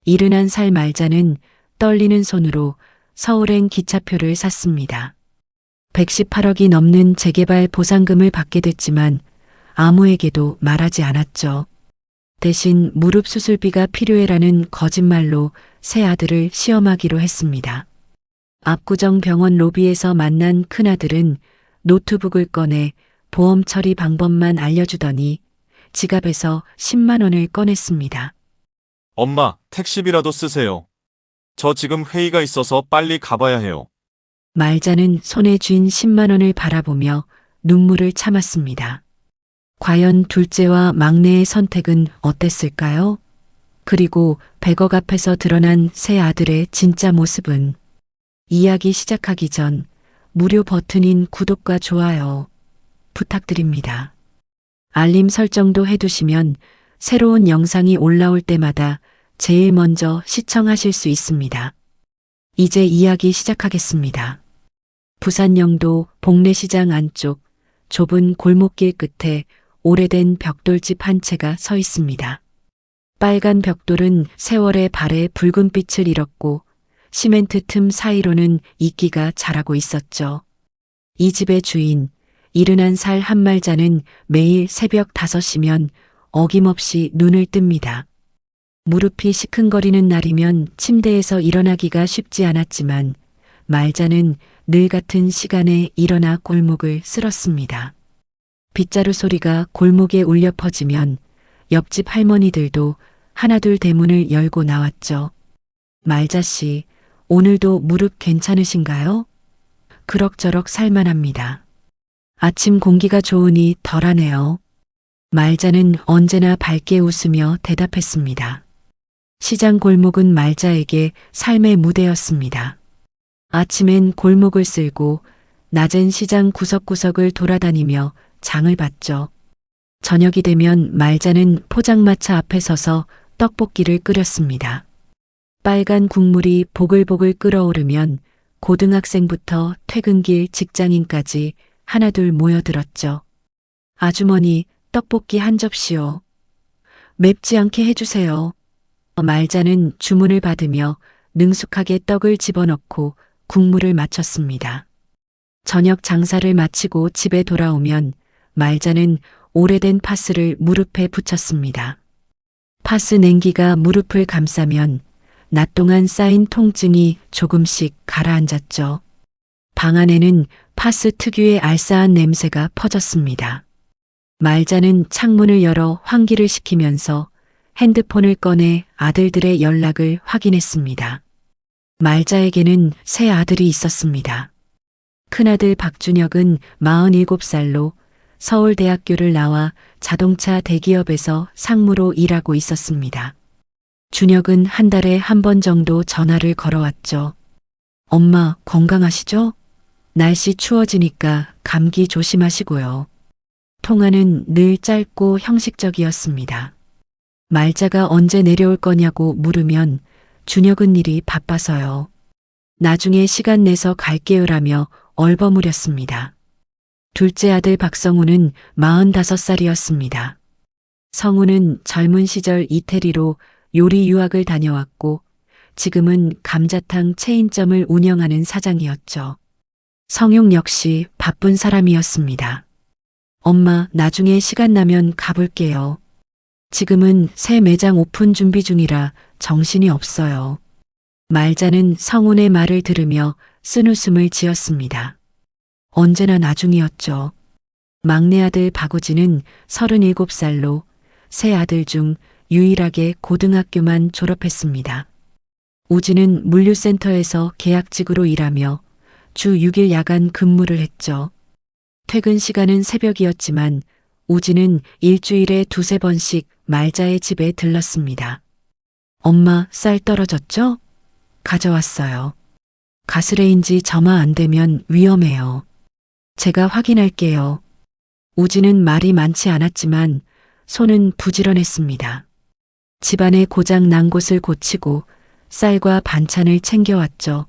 71살 말자는 떨리는 손으로 서울행 기차표를 샀습니다. 118억이 넘는 재개발 보상금을 받게 됐지만 아무에게도 말하지 않았죠. 대신 무릎 수술비가 필요해라는 거짓말로 새 아들을 시험하기로 했습니다. 압구정 병원 로비에서 만난 큰아들은 노트북을 꺼내 보험 처리 방법만 알려주더니 지갑에서 10만 원을 꺼냈습니다. 엄마, 택시비라도 쓰세요. 저 지금 회의가 있어서 빨리 가봐야 해요. 말자는 손에 쥔 10만 원을 바라보며 눈물을 참았습니다. 과연 둘째와 막내의 선택은 어땠을까요? 그리고 100억 앞에서 드러난 새 아들의 진짜 모습은? 이야기 시작하기 전 무료 버튼인 구독과 좋아요 부탁드립니다. 알림 설정도 해두시면 새로운 영상이 올라올 때마다 제일 먼저 시청하실 수 있습니다. 이제 이야기 시작하겠습니다. 부산 영도 복례시장 안쪽 좁은 골목길 끝에 오래된 벽돌집 한 채가 서 있습니다. 빨간 벽돌은 세월의 발에 붉은 빛을 잃었고 시멘트 틈 사이로는 이끼가 자라고 있었죠. 이 집의 주인 71살 한말자는 매일 새벽 5시면 어김없이 눈을 뜹니다. 무릎이 시큰거리는 날이면 침대에서 일어나기가 쉽지 않았지만 말자는 늘 같은 시간에 일어나 골목을 쓸었습니다. 빗자루 소리가 골목에 울려 퍼지면 옆집 할머니들도 하나둘 대문을 열고 나왔죠. 말자씨, 오늘도 무릎 괜찮으신가요? 그럭저럭 살만합니다. 아침 공기가 좋으니 덜하네요. 말자는 언제나 밝게 웃으며 대답했습니다. 시장 골목은 말자에게 삶의 무대였습니다. 아침엔 골목을 쓸고 낮엔 시장 구석구석을 돌아다니며 장을 봤죠. 저녁이 되면 말자는 포장마차 앞에 서서 떡볶이를 끓였습니다. 빨간 국물이 보글보글 끓어오르면 고등학생부터 퇴근길 직장인까지 하나둘 모여들었죠. 아주머니, 떡볶이 한 접시요. 맵지 않게 해주세요. 말자는 주문을 받으며 능숙하게 떡을 집어넣고 국물을 마쳤습니다. 저녁 장사를 마치고 집에 돌아오면 말자는 오래된 파스를 무릎에 붙였습니다. 파스 냉기가 무릎을 감싸면 낮 동안 쌓인 통증이 조금씩 가라앉았죠. 방 안에는 파스 특유의 알싸한 냄새가 퍼졌습니다. 말자는 창문을 열어 환기를 시키면서 핸드폰을 꺼내 아들들의 연락을 확인했습니다. 말자에게는 새 아들이 있었습니다. 큰아들 박준혁은 47살로 서울대학교를 나와 자동차 대기업에서 상무로 일하고 있었습니다. 준혁은 한 달에 한 번 정도 전화를 걸어왔죠. 엄마 건강하시죠? 날씨 추워지니까 감기 조심하시고요. 통화는 늘 짧고 형식적이었습니다. 말자가 언제 내려올 거냐고 물으면 준혁은 일이 바빠서요. 나중에 시간 내서 갈게요라며 얼버무렸습니다. 둘째 아들 박성우는 45살이었습니다. 성우는 젊은 시절 이태리로 요리 유학을 다녀왔고 지금은 감자탕 체인점을 운영하는 사장이었죠. 성용 역시 바쁜 사람이었습니다. 엄마, 나중에 시간 나면 가볼게요. 지금은 새 매장 오픈 준비 중이라 정신이 없어요. 말자는 성운의 말을 들으며 쓴웃음을 지었습니다. 언제나 나중이었죠. 막내 아들 박우진은 37살로 세 아들 중 유일하게 고등학교만 졸업했습니다. 우진은 물류센터에서 계약직으로 일하며 주 6일 야간 근무를 했죠. 퇴근 시간은 새벽이었지만 우진은 일주일에 2~3번씩 말자의 집에 들렀습니다. 엄마, 쌀 떨어졌죠? 가져왔어요. 가스레인지 점화 안 되면 위험해요. 제가 확인할게요. 우진은 말이 많지 않았지만 손은 부지런했습니다. 집안에 고장 난 곳을 고치고 쌀과 반찬을 챙겨왔죠.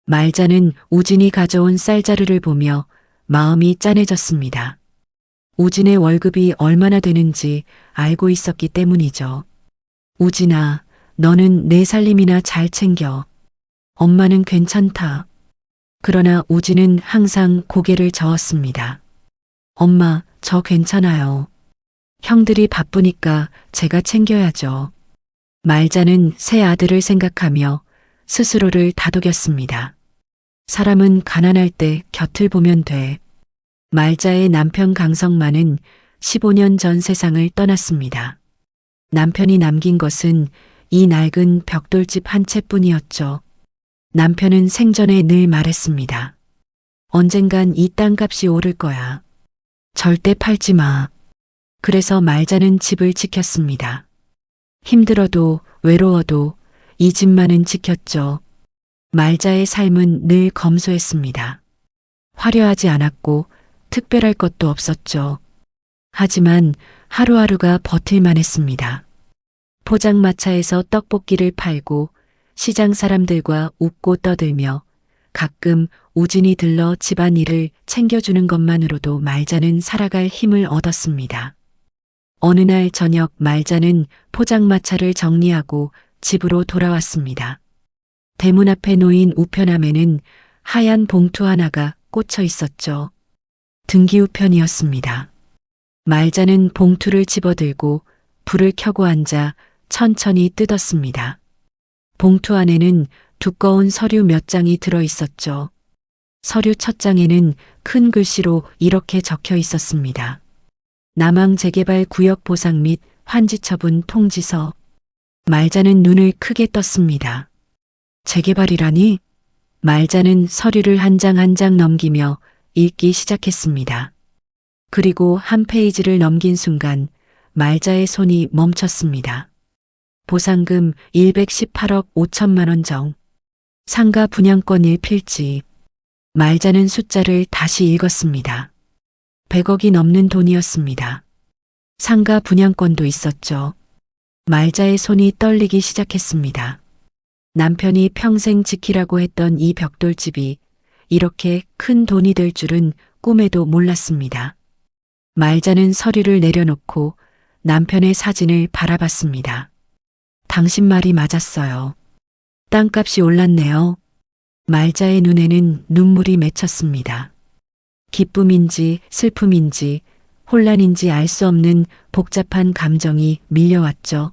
말자는 우진이 가져온 쌀자루를 보며 마음이 짠해졌습니다. 우진의 월급이 얼마나 되는지 알고 있었기 때문이죠. 우진아, 너는 내 살림이나 잘 챙겨. 엄마는 괜찮다. 그러나 우진은 항상 고개를 저었습니다. 엄마, 저 괜찮아요. 형들이 바쁘니까 제가 챙겨야죠. 말자는 새 아들을 생각하며 스스로를 다독였습니다. 사람은 가난할 때 곁을 보면 돼. 말자의 남편 강성만은 15년 전 세상을 떠났습니다. 남편이 남긴 것은 이 낡은 벽돌집 한 채뿐이었죠. 남편은 생전에 늘 말했습니다. 언젠간 이 땅값이 오를 거야. 절대 팔지 마. 그래서 말자는 집을 지켰습니다. 힘들어도 외로워도 이 집만은 지켰죠. 말자의 삶은 늘 검소했습니다. 화려하지 않았고 특별할 것도 없었죠. 하지만 하루하루가 버틸만 했습니다. 포장마차에서 떡볶이를 팔고 시장 사람들과 웃고 떠들며 가끔 우진이 들러 집안일을 챙겨주는 것만으로도 말자는 살아갈 힘을 얻었습니다. 어느 날 저녁 말자는 포장마차를 정리하고 집으로 돌아왔습니다. 대문 앞에 놓인 우편함에는 하얀 봉투 하나가 꽂혀 있었죠. 등기우편이었습니다. 말자는 봉투를 집어들고 불을 켜고 앉아 천천히 뜯었습니다. 봉투 안에는 두꺼운 서류 몇 장이 들어 있었죠. 서류 첫 장에는 큰 글씨로 이렇게 적혀 있었습니다. 남항재개발 구역 보상 및 환지 처분 통지서. 말자는 눈을 크게 떴습니다. 재개발이라니? 말자는 서류를 한 장 한 장 넘기며 읽기 시작했습니다. 그리고 한 페이지를 넘긴 순간 말자의 손이 멈췄습니다. 보상금 118억 5천만 원 정. 상가 분양권 1필지. 말자는 숫자를 다시 읽었습니다. 100억이 넘는 돈이었습니다. 상가 분양권도 있었죠. 말자의 손이 떨리기 시작했습니다. 남편이 평생 지키라고 했던 이 벽돌집이 이렇게 큰 돈이 될 줄은 꿈에도 몰랐습니다. 말자는 서류를 내려놓고 남편의 사진을 바라봤습니다. 당신 말이 맞았어요. 땅값이 올랐네요. 말자의 눈에는 눈물이 맺혔습니다. 기쁨인지 슬픔인지 혼란인지 알 수 없는 복잡한 감정이 밀려왔죠.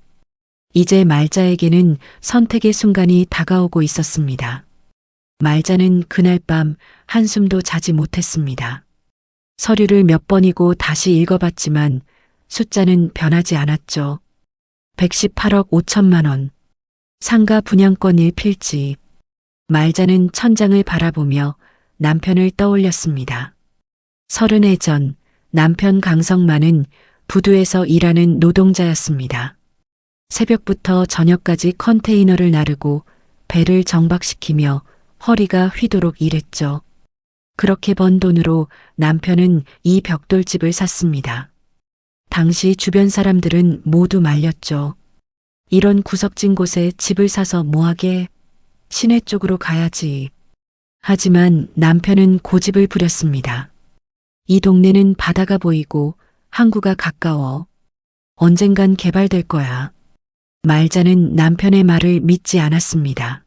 이제 말자에게는 선택의 순간이 다가오고 있었습니다. 말자는 그날 밤 한숨도 자지 못했습니다. 서류를 몇 번이고 다시 읽어봤지만 숫자는 변하지 않았죠. 118억 5천만 원. 상가 분양권 1필지. 말자는 천장을 바라보며 남편을 떠올렸습니다. 30해 전 남편 강성만은 부두에서 일하는 노동자였습니다. 새벽부터 저녁까지 컨테이너를 나르고 배를 정박시키며 허리가 휘도록 일했죠. 그렇게 번 돈으로 남편은 이 벽돌집을 샀습니다. 당시 주변 사람들은 모두 말렸죠. 이런 구석진 곳에 집을 사서 뭐하게? 시내 쪽으로 가야지. 하지만 남편은 고집을 부렸습니다. 이 동네는 바다가 보이고 항구가 가까워. 언젠간 개발될 거야. 말자는 남편의 말을 믿지 않았습니다.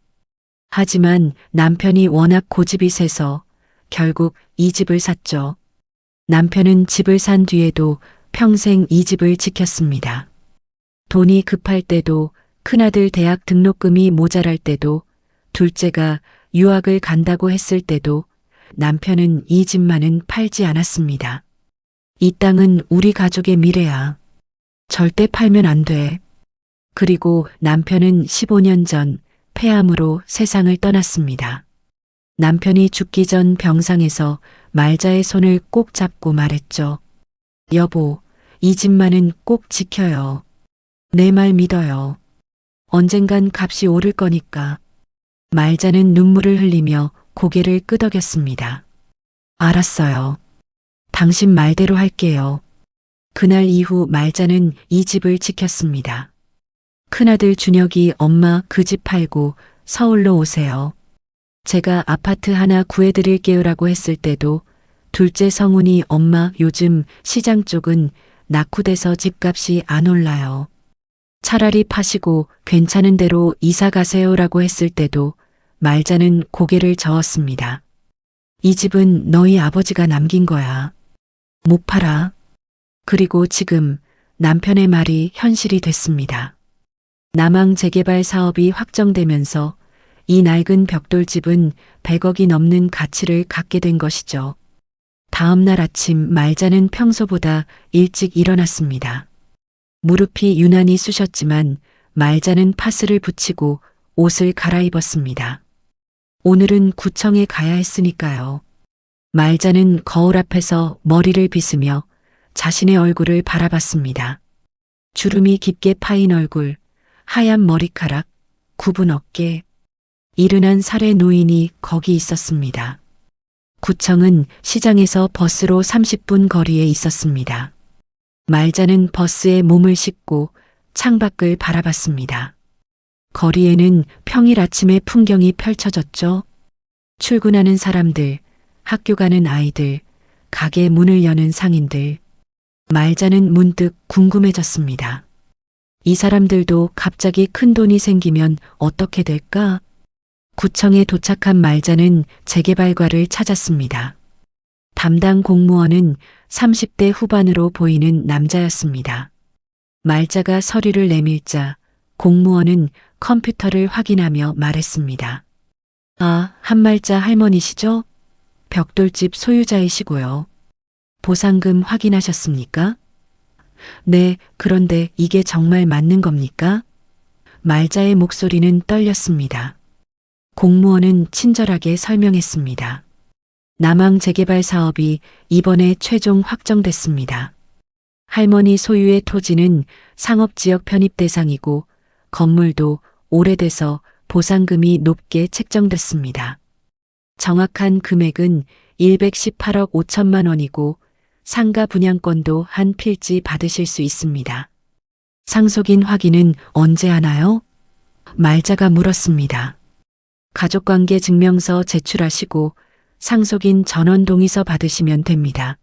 하지만 남편이 워낙 고집이 세서 결국 이 집을 샀죠. 남편은 집을 산 뒤에도 평생 이 집을 지켰습니다. 돈이 급할 때도, 큰아들 대학 등록금이 모자랄 때도, 둘째가 유학을 간다고 했을 때도 남편은 이 집만은 팔지 않았습니다. 이 땅은 우리 가족의 미래야. 절대 팔면 안 돼. 그리고 남편은 15년 전 폐암으로 세상을 떠났습니다. 남편이 죽기 전 병상에서 말자의 손을 꼭 잡고 말했죠. 여보, 이 집만은 꼭 지켜요. 내 말 믿어요. 언젠간 값이 오를 거니까. 말자는 눈물을 흘리며 고개를 끄덕였습니다. 알았어요. 당신 말대로 할게요. 그날 이후 말자는 이 집을 지켰습니다. 큰아들 준혁이 엄마 그 집 팔고 서울로 오세요. 제가 아파트 하나 구해드릴게요라고 했을 때도 둘째 성훈이 엄마 요즘 시장 쪽은 낙후돼서 집값이 안 올라요. 차라리 파시고 괜찮은 대로 이사 가세요라고 했을 때도 말자는 고개를 저었습니다. 이 집은 너희 아버지가 남긴 거야. 못 팔아. 그리고 지금 남편의 말이 현실이 됐습니다. 남항 재개발 사업이 확정되면서 이 낡은 벽돌집은 100억이 넘는 가치를 갖게 된 것이죠. 다음 날 아침 말자는 평소보다 일찍 일어났습니다. 무릎이 유난히 쑤셨지만 말자는 파스를 붙이고 옷을 갈아입었습니다. 오늘은 구청에 가야 했으니까요. 말자는 거울 앞에서 머리를 빗으며 자신의 얼굴을 바라봤습니다. 주름이 깊게 파인 얼굴, 하얀 머리카락, 굽은 어깨, 이른한 살의 노인이 거기 있었습니다. 구청은 시장에서 버스로 30분 거리에 있었습니다. 말자는 버스에 몸을 싣고 창밖을 바라봤습니다. 거리에는 평일 아침의 풍경이 펼쳐졌죠. 출근하는 사람들, 학교 가는 아이들, 가게 문을 여는 상인들. 말자는 문득 궁금해졌습니다. 이 사람들도 갑자기 큰 돈이 생기면 어떻게 될까? 구청에 도착한 말자는 재개발과를 찾았습니다. 담당 공무원은 30대 후반으로 보이는 남자였습니다. 말자가 서류를 내밀자 공무원은 컴퓨터를 확인하며 말했습니다. 아, 한말자 할머니시죠? 벽돌집 소유자이시고요. 보상금 확인하셨습니까? 네, 그런데 이게 정말 맞는 겁니까? 말자의 목소리는 떨렸습니다. 공무원은 친절하게 설명했습니다. 남항 재개발 사업이 이번에 최종 확정됐습니다. 할머니 소유의 토지는 상업지역 편입 대상이고 건물도 오래돼서 보상금이 높게 책정됐습니다. 정확한 금액은 118억 5천만 원이고 상가 분양권도 한 필지 받으실 수 있습니다. 상속인 확인은 언제 하나요? 말자가 물었습니다. 가족관계 증명서 제출하시고 상속인 전원 동의서 받으시면 됩니다.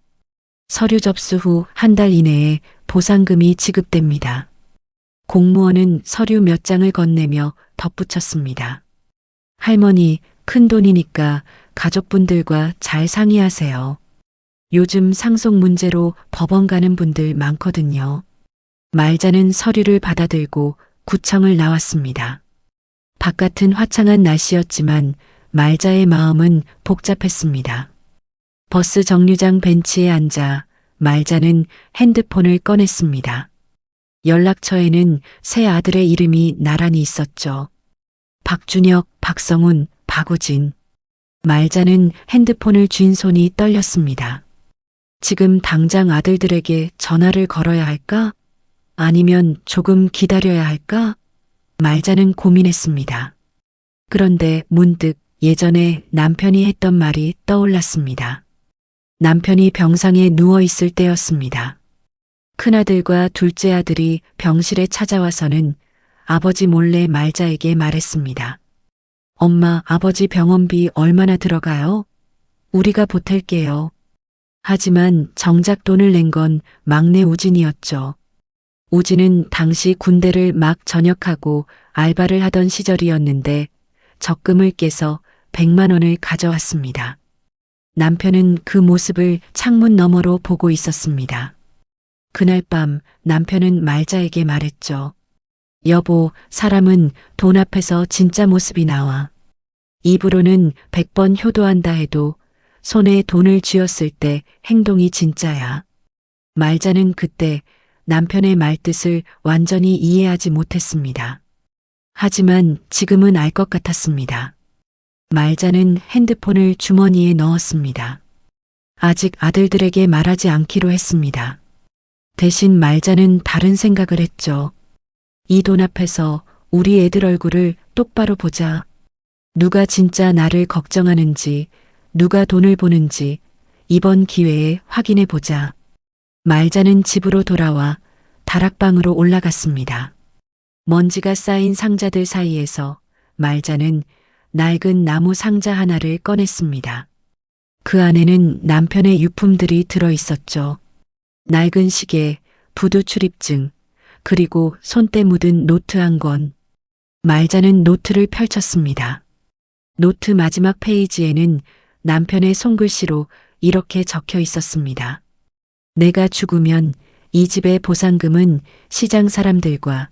서류 접수 후 한 달 이내에 보상금이 지급됩니다. 공무원은 서류 몇 장을 건네며 덧붙였습니다. 할머니, 큰 돈이니까 가족분들과 잘 상의하세요. 요즘 상속 문제로 법원 가는 분들 많거든요. 말자는 서류를 받아들고 구청을 나왔습니다. 바깥은 화창한 날씨였지만 말자의 마음은 복잡했습니다. 버스 정류장 벤치에 앉아 말자는 핸드폰을 꺼냈습니다. 연락처에는 세 아들의 이름이 나란히 있었죠. 박준혁, 박성훈, 박우진. 말자는 핸드폰을 쥔 손이 떨렸습니다. 지금 당장 아들들에게 전화를 걸어야 할까? 아니면 조금 기다려야 할까? 말자는 고민했습니다. 그런데 문득 예전에 남편이 했던 말이 떠올랐습니다. 남편이 병상에 누워 있을 때였습니다. 큰아들과 둘째 아들이 병실에 찾아와서는 아버지 몰래 말자에게 말했습니다. 엄마, 아버지 병원비 얼마나 들어가요? 우리가 보탤게요. 하지만 정작 돈을 낸 건 막내 우진이었죠. 우진은 당시 군대를 막 전역하고 알바를 하던 시절이었는데 적금을 깨서 100만 원을 가져왔습니다. 남편은 그 모습을 창문 너머로 보고 있었습니다. 그날 밤 남편은 말자에게 말했죠. 여보, 사람은 돈 앞에서 진짜 모습이 나와. 입으로는 100번 효도한다 해도 손에 돈을 쥐었을 때 행동이 진짜야. 말자는 그때 남편의 말뜻을 완전히 이해하지 못했습니다. 하지만 지금은 알 것 같았습니다. 말자는 핸드폰을 주머니에 넣었습니다. 아직 아들들에게 말하지 않기로 했습니다. 대신 말자는 다른 생각을 했죠. 이 돈 앞에서 우리 애들 얼굴을 똑바로 보자. 누가 진짜 나를 걱정하는지, 누가 돈을 보는지 이번 기회에 확인해 보자. 말자는 집으로 돌아와 다락방으로 올라갔습니다. 먼지가 쌓인 상자들 사이에서 말자는 낡은 나무 상자 하나를 꺼냈습니다. 그 안에는 남편의 유품들이 들어 있었죠. 낡은 시계, 부두 출입증, 그리고 손때 묻은 노트 한 권. 말자는 노트를 펼쳤습니다. 노트 마지막 페이지에는 남편의 손글씨로 이렇게 적혀 있었습니다. 내가 죽으면 이 집의 보상금은 시장 사람들과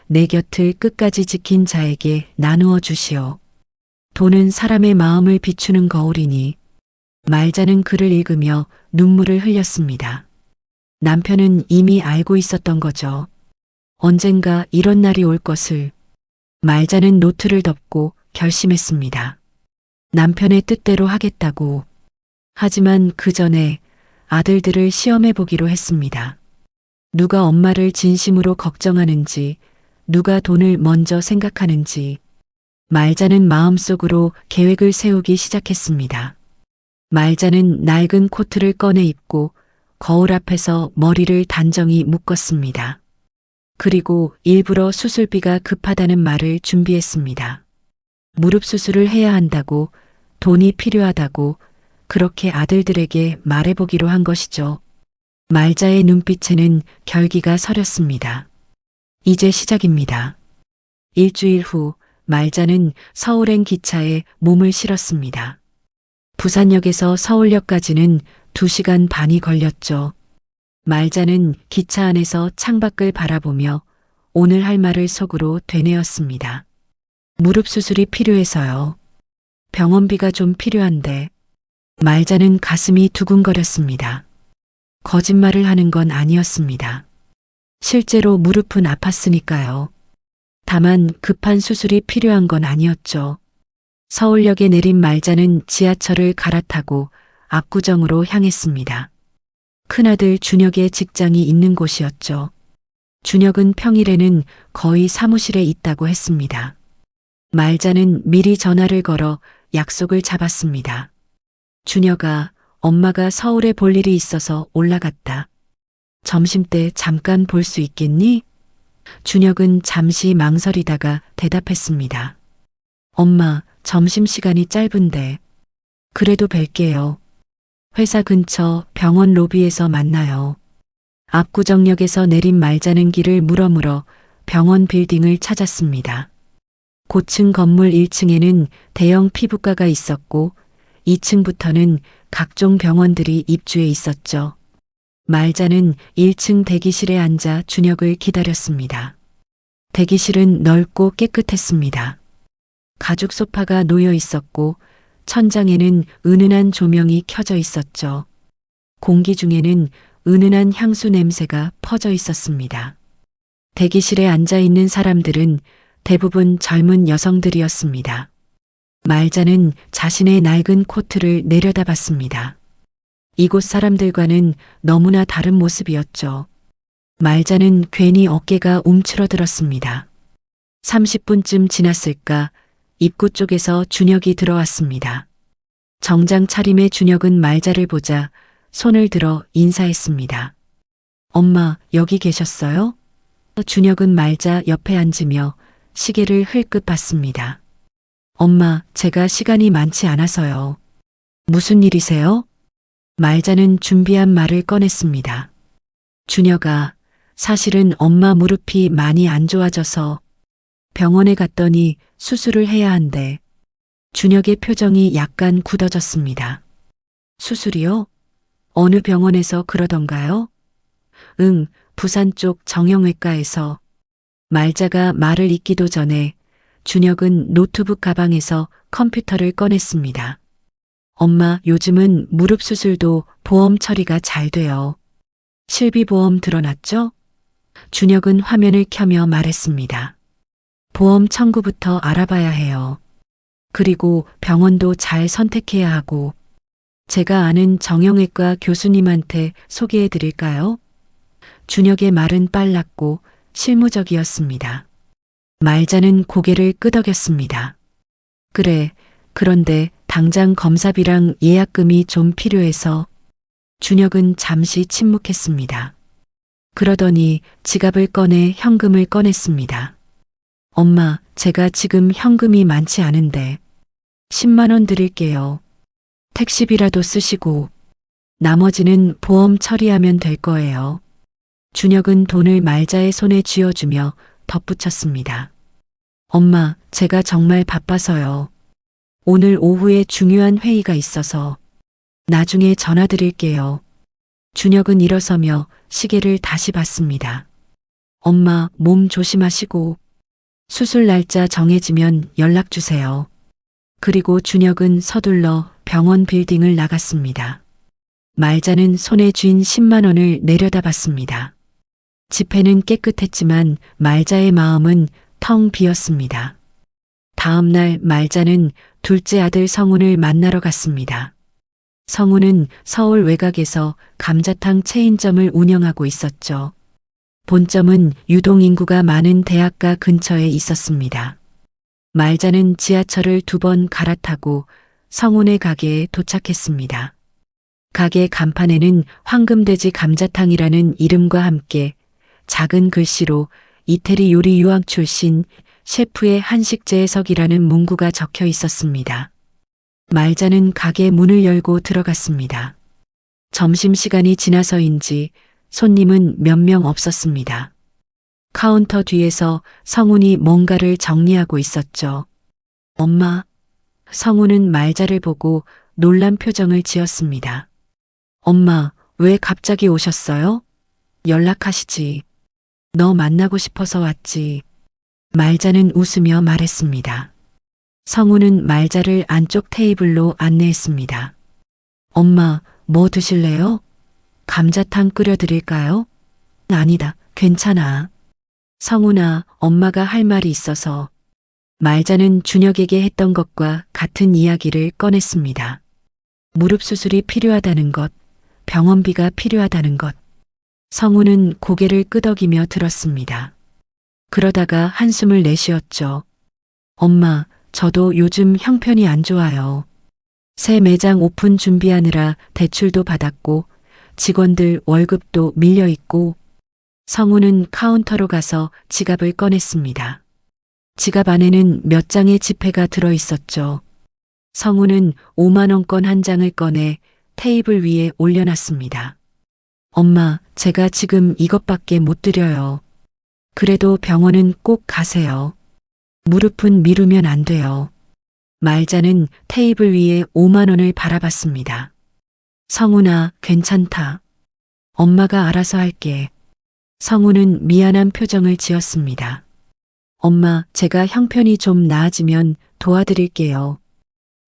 내 곁을 끝까지 지킨 자에게 나누어 주시오. 돈은 사람의 마음을 비추는 거울이니. 말자는 글을 읽으며 눈물을 흘렸습니다. 남편은 이미 알고 있었던 거죠. 언젠가 이런 날이 올 것을. 말자는 노트를 덮고 결심했습니다. 남편의 뜻대로 하겠다고. 하지만 그 전에 아들들을 시험해 보기로 했습니다. 누가 엄마를 진심으로 걱정하는지, 누가 돈을 먼저 생각하는지. 말자는 마음속으로 계획을 세우기 시작했습니다. 말자는 낡은 코트를 꺼내 입고 거울 앞에서 머리를 단정히 묶었습니다. 그리고 일부러 수술비가 급하다는 말을 준비했습니다. 무릎 수술을 해야 한다고, 돈이 필요하다고, 그렇게 아들들에게 말해보기로 한 것이죠. 말자의 눈빛에는 결기가 서렸습니다. 이제 시작입니다. 일주일 후 말자는 서울행 기차에 몸을 실었습니다. 부산역에서 서울역까지는 2시간 반이 걸렸죠. 말자는 기차 안에서 창밖을 바라보며 오늘 할 말을 속으로 되뇌었습니다. 무릎 수술이 필요해서요. 병원비가 좀 필요한데. 말자는 가슴이 두근거렸습니다. 거짓말을 하는 건 아니었습니다. 실제로 무릎은 아팠으니까요. 다만 급한 수술이 필요한 건 아니었죠. 서울역에 내린 말자는 지하철을 갈아타고 압구정으로 향했습니다. 큰아들 준혁의 직장이 있는 곳이었죠. 준혁은 평일에는 거의 사무실에 있다고 했습니다. 말자는 미리 전화를 걸어 약속을 잡았습니다. 준혁아, 엄마가 서울에 볼 일이 있어서 올라갔다. 점심때 잠깐 볼 수 있겠니? 준혁은 잠시 망설이다가 대답했습니다. 엄마, 점심시간이 짧은데. 그래도 뵐게요. 회사 근처 병원 로비에서 만나요. 압구정역에서 내린 말자는 길을 물어물어 병원 빌딩을 찾았습니다. 고층 건물 1층에는 대형 피부과가 있었고 2층부터는 각종 병원들이 입주해 있었죠. 말자는 1층 대기실에 앉아 준혁을 기다렸습니다. 대기실은 넓고 깨끗했습니다. 가죽 소파가 놓여 있었고 천장에는 은은한 조명이 켜져 있었죠. 공기 중에는 은은한 향수 냄새가 퍼져 있었습니다. 대기실에 앉아 있는 사람들은 대부분 젊은 여성들이었습니다. 말자는 자신의 낡은 코트를 내려다봤습니다. 이곳 사람들과는 너무나 다른 모습이었죠. 말자는 괜히 어깨가 움츠러들었습니다. 30분쯤 지났을까 입구 쪽에서 준혁이 들어왔습니다. 정장 차림의 준혁은 말자를 보자 손을 들어 인사했습니다. 엄마, 여기 계셨어요? 준혁은 말자 옆에 앉으며 시계를 흘끗 봤습니다. 엄마, 제가 시간이 많지 않아서요. 무슨 일이세요? 말자는 준비한 말을 꺼냈습니다. 준혁아, 사실은 엄마 무릎이 많이 안 좋아져서 병원에 갔더니 수술을 해야 한대. 준혁의 표정이 약간 굳어졌습니다. 수술이요? 어느 병원에서 그러던가요? 응, 부산 쪽 정형외과에서. 말자가 말을 잇기도 전에 준혁은 노트북 가방에서 컴퓨터를 꺼냈습니다. 엄마, 요즘은 무릎 수술도 보험 처리가 잘 돼요. 실비보험 들어놨죠? 준혁은 화면을 켜며 말했습니다. 보험 청구부터 알아봐야 해요. 그리고 병원도 잘 선택해야 하고. 제가 아는 정형외과 교수님한테 소개해 드릴까요? 준혁의 말은 빨랐고 실무적이었습니다. 말자는 고개를 끄덕였습니다. 그래, 그런데 당장 검사비랑 예약금이 좀 필요해서. 준혁은 잠시 침묵했습니다. 그러더니 지갑을 꺼내 현금을 꺼냈습니다. 엄마, 제가 지금 현금이 많지 않은데 10만 원 드릴게요. 택시비라도 쓰시고 나머지는 보험 처리하면 될 거예요. 준혁은 돈을 말자의 손에 쥐어주며 덧붙였습니다. 엄마, 제가 정말 바빠서요. 오늘 오후에 중요한 회의가 있어서 나중에 전화드릴게요. 준혁은 일어서며 시계를 다시 봤습니다. 엄마, 몸 조심하시고 수술 날짜 정해지면 연락 주세요. 그리고 준혁은 서둘러 병원 빌딩을 나갔습니다. 말자는 손에 쥔 10만 원을 내려다봤습니다. 지폐는 깨끗했지만 말자의 마음은 텅 비었습니다. 다음 날 말자는 둘째 아들 성훈을 만나러 갔습니다. 성훈은 서울 외곽에서 감자탕 체인점을 운영하고 있었죠. 본점은 유동 인구가 많은 대학가 근처에 있었습니다. 말자는 지하철을 2번 갈아타고 성훈의 가게에 도착했습니다. 가게 간판에는 황금돼지 감자탕이라는 이름과 함께 작은 글씨로 이태리 요리 유학 출신 셰프의 한식 재해석이라는 문구가 적혀 있었습니다. 말자는 가게 문을 열고 들어갔습니다. 점심시간이 지나서인지 손님은 몇 명 없었습니다. 카운터 뒤에서 성훈이 뭔가를 정리하고 있었죠. 엄마, 성훈은 말자를 보고 놀란 표정을 지었습니다. 엄마, 왜 갑자기 오셨어요? 연락하시지. 너 만나고 싶어서 왔지. 말자는 웃으며 말했습니다. 성훈은 말자를 안쪽 테이블로 안내했습니다. 엄마, 뭐 드실래요? 감자탕 끓여드릴까요? 아니다, 괜찮아. 성훈아, 엄마가 할 말이 있어서. 말자는 준혁에게 했던 것과 같은 이야기를 꺼냈습니다. 무릎 수술이 필요하다는 것, 병원비가 필요하다는 것. 성훈은 고개를 끄덕이며 들었습니다. 그러다가 한숨을 내쉬었죠. 엄마, 저도 요즘 형편이 안 좋아요. 새 매장 오픈 준비하느라 대출도 받았고 직원들 월급도 밀려 있고. 성훈은 카운터로 가서 지갑을 꺼냈습니다. 지갑 안에는 몇 장의 지폐가 들어 있었죠. 성훈은 5만 원권 한 장을 꺼내 테이블 위에 올려놨습니다. 엄마, 제가 지금 이것밖에 못 드려요. 그래도 병원은 꼭 가세요. 무릎은 미루면 안 돼요. 말자는 테이블 위에 5만 원을 바라봤습니다. 성훈아, 괜찮다. 엄마가 알아서 할게. 성훈은 미안한 표정을 지었습니다. 엄마, 제가 형편이 좀 나아지면 도와드릴게요.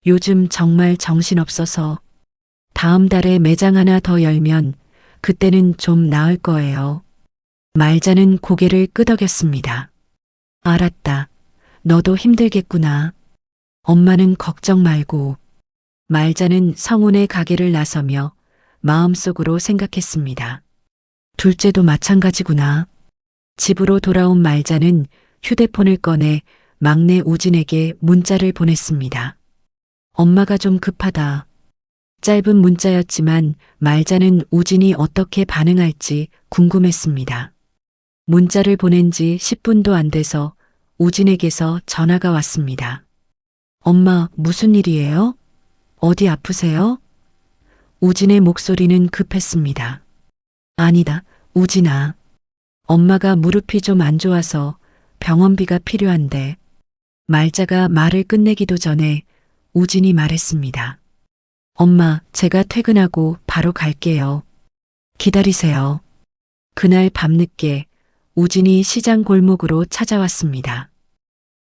요즘 정말 정신없어서. 다음 달에 매장 하나 더 열면 그때는 좀 나을 거예요. 말자는 고개를 끄덕였습니다. 알았다. 너도 힘들겠구나. 엄마는 걱정 말고. 말자는 성훈의 가게를 나서며 마음속으로 생각했습니다. 둘째도 마찬가지구나. 집으로 돌아온 말자는 휴대폰을 꺼내 막내 우진에게 문자를 보냈습니다. 엄마가 좀 급하다. 짧은 문자였지만 말자는 우진이 어떻게 반응할지 궁금했습니다. 문자를 보낸 지 10분도 안 돼서 우진에게서 전화가 왔습니다. 엄마, 무슨 일이에요? 어디 아프세요? 우진의 목소리는 급했습니다. 아니다, 우진아. 엄마가 무릎이 좀 안 좋아서 병원비가 필요한데. 말자가 말을 끝내기도 전에 우진이 말했습니다. 엄마, 제가 퇴근하고 바로 갈게요. 기다리세요. 그날 밤늦게 우진이 시장 골목으로 찾아왔습니다.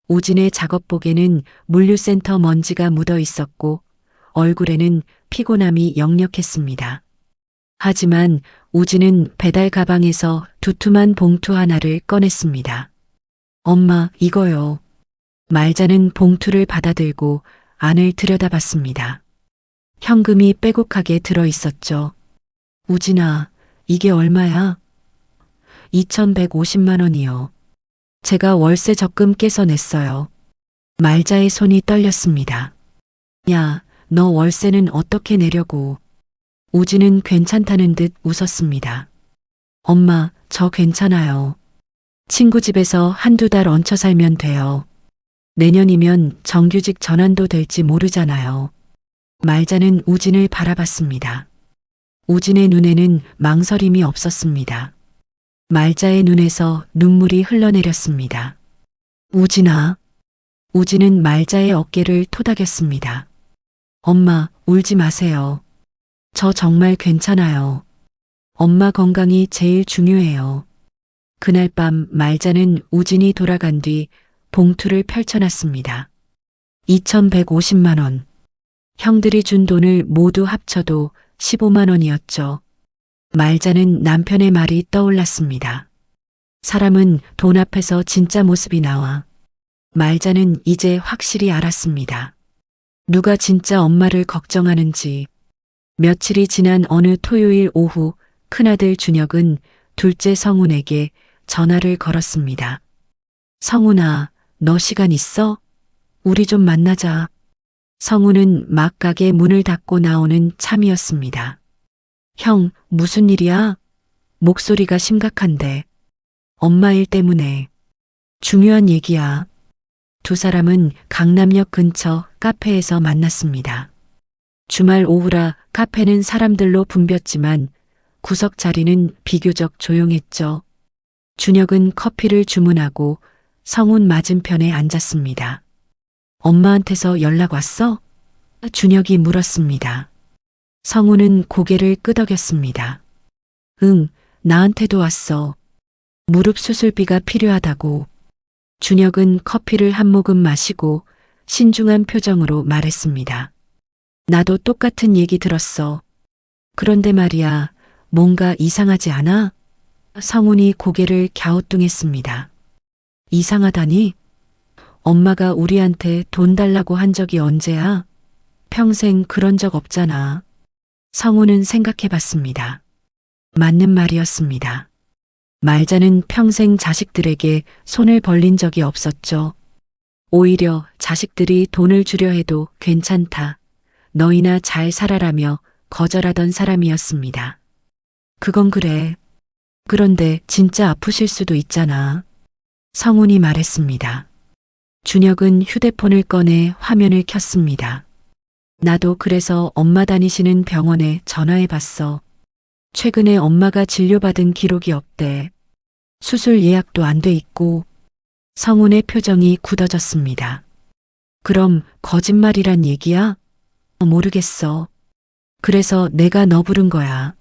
우진의 작업복에는 물류센터 먼지가 묻어 있었고 얼굴에는 피곤함이 역력했습니다. 하지만 우진은 배달 가방에서 두툼한 봉투 하나를 꺼냈습니다. 엄마, 이거요. 말자는 봉투를 받아들고 안을 들여다봤습니다. 현금이 빼곡하게 들어 있었죠. 우진아, 이게 얼마야? 2,150만 원이요. 제가 월세 적금 깨서 냈어요. 말자의 손이 떨렸습니다. 야, 너 월세는 어떻게 내려고? 우진은 괜찮다는 듯 웃었습니다. 엄마, 저 괜찮아요. 친구 집에서 한두 달 얹혀 살면 돼요. 내년이면 정규직 전환도 될지 모르잖아요. 말자는 우진을 바라봤습니다. 우진의 눈에는 망설임이 없었습니다. 말자의 눈에서 눈물이 흘러내렸습니다. 우진아. 우진은 말자의 어깨를 토닥였습니다. 엄마, 울지 마세요. 저 정말 괜찮아요. 엄마 건강이 제일 중요해요. 그날 밤 말자는 우진이 돌아간 뒤 봉투를 펼쳐놨습니다. 2,150만 원. 형들이 준 돈을 모두 합쳐도 15만 원이었죠. 말자는 남편의 말이 떠올랐습니다. 사람은 돈 앞에서 진짜 모습이 나와. 말자는 이제 확실히 알았습니다. 누가 진짜 엄마를 걱정하는지. 며칠이 지난 어느 토요일 오후 큰아들 준혁은 둘째 성훈에게 전화를 걸었습니다. 성훈아, 너 시간 있어? 우리 좀 만나자. 성훈은 막 가게 문을 닫고 나오는 참이었습니다. 형, 무슨 일이야? 목소리가 심각한데. 엄마 일 때문에. 중요한 얘기야. 두 사람은 강남역 근처 카페에서 만났습니다. 주말 오후라 카페는 사람들로 붐볐지만 구석 자리는 비교적 조용했죠. 준혁은 커피를 주문하고 성훈 맞은편에 앉았습니다. 엄마한테서 연락 왔어? 준혁이 물었습니다. 성훈은 고개를 끄덕였습니다. 응, 나한테도 왔어. 무릎 수술비가 필요하다고. 준혁은 커피를 한 모금 마시고 신중한 표정으로 말했습니다. 나도 똑같은 얘기 들었어. 그런데 말이야, 뭔가 이상하지 않아? 성훈이 고개를 갸우뚱했습니다. 이상하다니? 엄마가 우리한테 돈 달라고 한 적이 언제야? 평생 그런 적 없잖아. 성훈은 생각해 봤습니다. 맞는 말이었습니다. 말자는 평생 자식들에게 손을 벌린 적이 없었죠. 오히려 자식들이 돈을 주려 해도 괜찮다. 너희나 잘 살아라며 거절하던 사람이었습니다. 그건 그래. 그런데 진짜 아프실 수도 있잖아. 성훈이 말했습니다. 준혁은 휴대폰을 꺼내 화면을 켰습니다. 나도 그래서 엄마 다니시는 병원에 전화해 봤어. 최근에 엄마가 진료받은 기록이 없대. 수술 예약도 안 돼 있고. 성훈의 표정이 굳어졌습니다. 그럼 거짓말이란 얘기야? 모르겠어. 그래서 내가 너 부른 거야.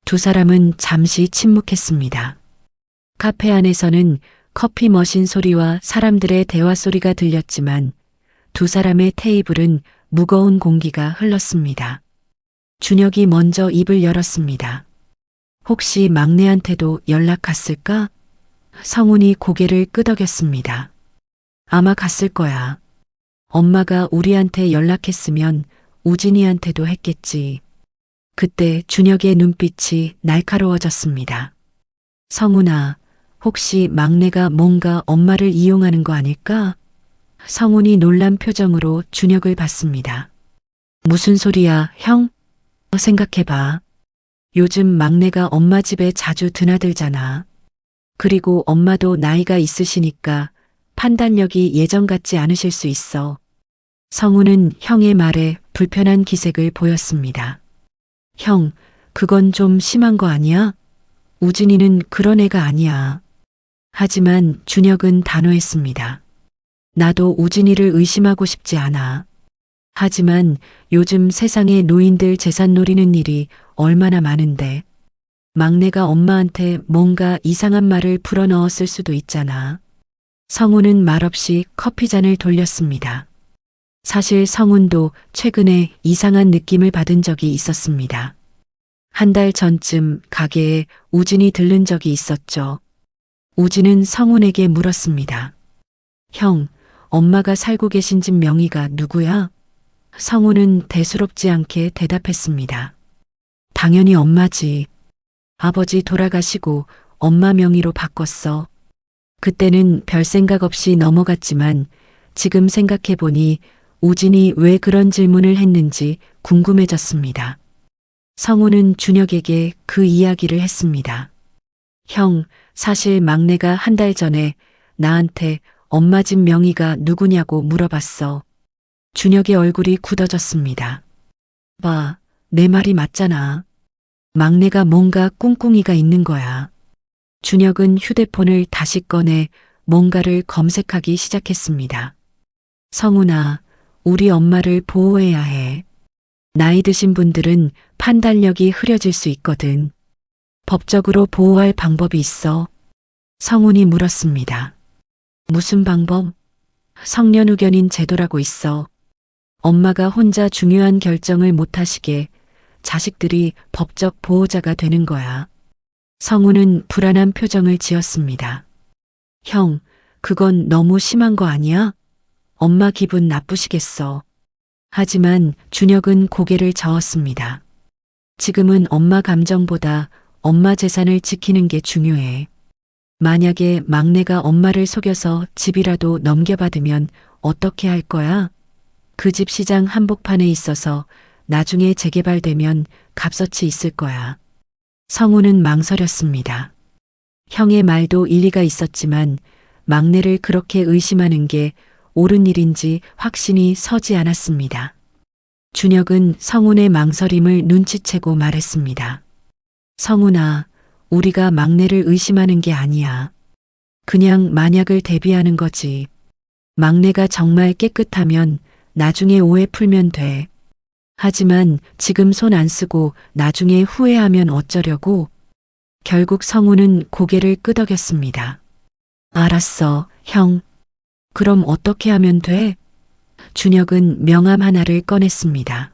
두 사람은 잠시 침묵했습니다. 카페 안에서는 커피 머신 소리와 사람들의 대화 소리가 들렸지만 두 사람의 테이블은 무거운 공기가 흘렀습니다. 준혁이 먼저 입을 열었습니다. 혹시 막내한테도 연락 갔을까? 성훈이 고개를 끄덕였습니다. 아마 갔을 거야. 엄마가 우리한테 연락했으면 우진이한테도 했겠지. 그때 준혁의 눈빛이 날카로워졌습니다. 성훈아, 혹시 막내가 뭔가 엄마를 이용하는 거 아닐까? 성훈이 놀란 표정으로 준혁을 봤습니다. 무슨 소리야, 형? 생각해봐. 요즘 막내가 엄마 집에 자주 드나들잖아. 그리고 엄마도 나이가 있으시니까 판단력이 예전 같지 않으실 수 있어. 성훈은 형의 말에 불편한 기색을 보였습니다. 형, 그건 좀 심한 거 아니야? 우진이는 그런 애가 아니야. 하지만 준혁은 단호했습니다. 나도 우진이를 의심하고 싶지 않아. 하지만 요즘 세상에 노인들 재산 노리는 일이 얼마나 많은데 막내가 엄마한테 뭔가 이상한 말을 불어넣었을 수도 있잖아. 성훈은 말없이 커피잔을 돌렸습니다. 사실 성훈도 최근에 이상한 느낌을 받은 적이 있었습니다. 한 달 전쯤 가게에 우진이 들른 적이 있었죠. 우진은 성훈에게 물었습니다. 형, 엄마가 살고 계신 집 명의가 누구야? 성훈은 대수롭지 않게 대답했습니다. 당연히 엄마지. 아버지 돌아가시고 엄마 명의로 바꿨어. 그때는 별 생각 없이 넘어갔지만 지금 생각해보니 우진이 왜 그런 질문을 했는지 궁금해졌습니다. 성훈은 준혁에게 그 이야기를 했습니다. 형, 사실 막내가 한 달 전에 나한테 엄마 집 명의가 누구냐고 물어봤어. 준혁의 얼굴이 굳어졌습니다. 봐, 내 말이 맞잖아. 막내가 뭔가 꿍꿍이가 있는 거야. 준혁은 휴대폰을 다시 꺼내 뭔가를 검색하기 시작했습니다. 성훈아, 우리 엄마를 보호해야 해. 나이 드신 분들은 판단력이 흐려질 수 있거든. 법적으로 보호할 방법이 있어? 성훈이 물었습니다. 무슨 방법? 성년후견인 제도라고 있어. 엄마가 혼자 중요한 결정을 못하시게 자식들이 법적 보호자가 되는 거야. 성훈은 불안한 표정을 지었습니다. 형, 그건 너무 심한 거 아니야? 엄마 기분 나쁘시겠어. 하지만 준혁은 고개를 저었습니다. 지금은 엄마 감정보다 엄마 재산을 지키는 게 중요해. 만약에 막내가 엄마를 속여서 집이라도 넘겨받으면 어떻게 할 거야? 그 집 시장 한복판에 있어서 나중에 재개발되면 값어치 있을 거야. 성우는 망설였습니다. 형의 말도 일리가 있었지만 막내를 그렇게 의심하는 게 옳은 일인지 확신이 서지 않았습니다. 준혁은 성훈의 망설임을 눈치채고 말했습니다. 성훈아, 우리가 막내를 의심하는 게 아니야. 그냥 만약을 대비하는 거지. 막내가 정말 깨끗하면 나중에 오해 풀면 돼. 하지만 지금 손 안 쓰고 나중에 후회하면 어쩌려고? 결국 성훈은 고개를 끄덕였습니다. 알았어, 형. 그럼 어떻게 하면 돼? 준혁은 명함 하나를 꺼냈습니다.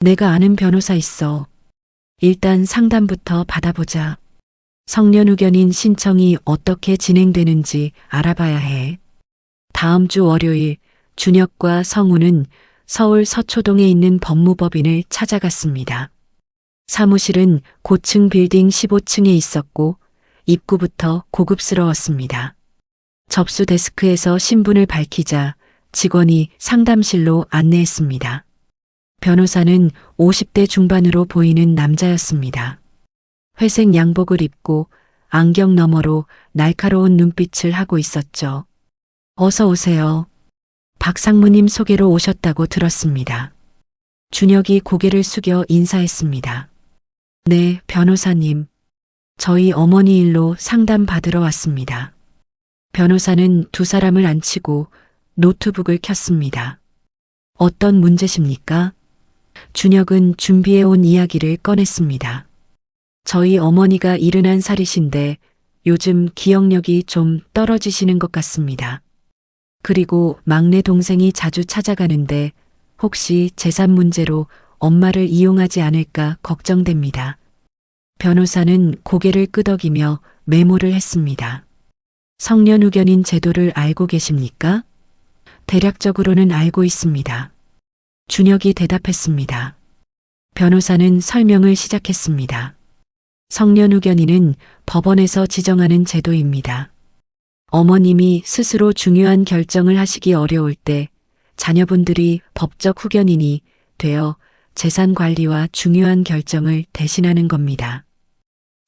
내가 아는 변호사 있어. 일단 상담부터 받아보자. 성년후견인 신청이 어떻게 진행되는지 알아봐야 해. 다음 주 월요일 준혁과 성훈은 서울 서초동에 있는 법무법인을 찾아갔습니다. 사무실은 고층 빌딩 15층에 있었고 입구부터 고급스러웠습니다. 접수 데스크에서 신분을 밝히자 직원이 상담실로 안내했습니다. 변호사는 50대 중반으로 보이는 남자였습니다. 회색 양복을 입고 안경 너머로 날카로운 눈빛을 하고 있었죠. 어서 오세요. 박상무님 소개로 오셨다고 들었습니다. 준혁이 고개를 숙여 인사했습니다. 네, 변호사님. 저희 어머니 일로 상담 받으러 왔습니다. 변호사는 두 사람을 앉히고 노트북을 켰습니다. 어떤 문제십니까? 준혁은 준비해온 이야기를 꺼냈습니다. 저희 어머니가 71살이신데 요즘 기억력이 좀 떨어지시는 것 같습니다. 그리고 막내 동생이 자주 찾아가는데 혹시 재산 문제로 엄마를 이용하지 않을까 걱정됩니다. 변호사는 고개를 끄덕이며 메모를 했습니다. 성년후견인 제도를 알고 계십니까? 대략적으로는 알고 있습니다. 준혁이 대답했습니다. 변호사는 설명을 시작했습니다. 성년후견인은 법원에서 지정하는 제도입니다. 어머님이 스스로 중요한 결정을 하시기 어려울 때 자녀분들이 법적 후견인이 되어 재산 관리와 중요한 결정을 대신하는 겁니다.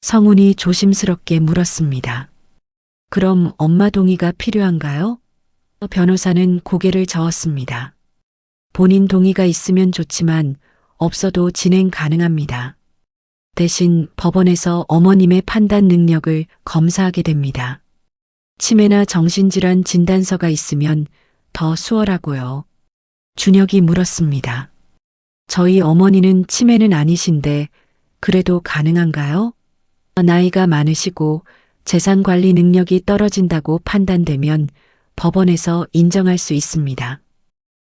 성훈이 조심스럽게 물었습니다. 그럼 엄마 동의가 필요한가요? 변호사는 고개를 저었습니다. 본인 동의가 있으면 좋지만 없어도 진행 가능합니다. 대신 법원에서 어머님의 판단 능력을 검사하게 됩니다. 치매나 정신질환 진단서가 있으면 더 수월하고요. 준혁이 물었습니다. 저희 어머니는 치매는 아니신데 그래도 가능한가요? 나이가 많으시고 재산 관리 능력이 떨어진다고 판단되면 법원에서 인정할 수 있습니다.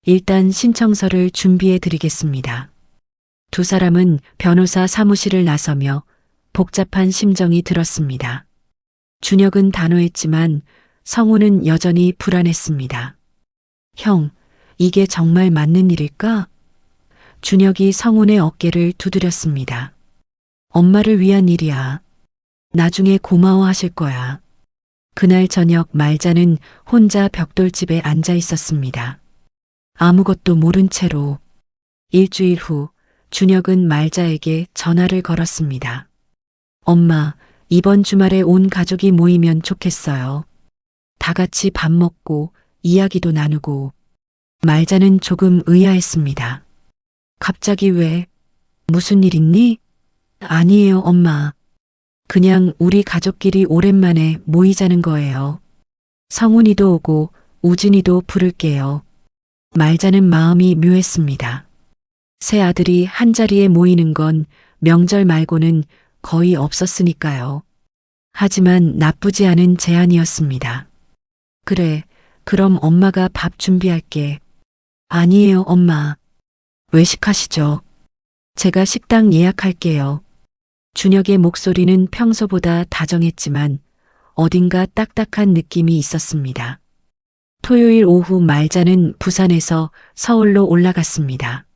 일단 신청서를 준비해 드리겠습니다. 두 사람은 변호사 사무실을 나서며 복잡한 심정이 들었습니다. 준혁은 단호했지만 성훈은 여전히 불안했습니다. 형, 이게 정말 맞는 일일까? 준혁이 성훈의 어깨를 두드렸습니다. 엄마를 위한 일이야. 나중에 고마워하실 거야. 그날 저녁 말자는 혼자 벽돌집에 앉아 있었습니다. 아무것도 모른 채로. 일주일 후 준혁은 말자에게 전화를 걸었습니다. 엄마, 이번 주말에 온 가족이 모이면 좋겠어요. 다 같이 밥 먹고 이야기도 나누고. 말자는 조금 의아했습니다. 갑자기 왜? 무슨 일 있니? 아니에요, 엄마. 그냥 우리 가족끼리 오랜만에 모이자는 거예요. 성훈이도 오고 우진이도 부를게요. 말자는 마음이 묘했습니다. 새 아들이 한자리에 모이는 건 명절 말고는 거의 없었으니까요. 하지만 나쁘지 않은 제안이었습니다. 그래, 그럼 엄마가 밥 준비할게. 아니에요, 엄마. 외식하시죠. 제가 식당 예약할게요. 준혁의 목소리는 평소보다 다정했지만 어딘가 딱딱한 느낌이 있었습니다. 토요일 오후 말자는 부산에서 서울로 올라갔습니다.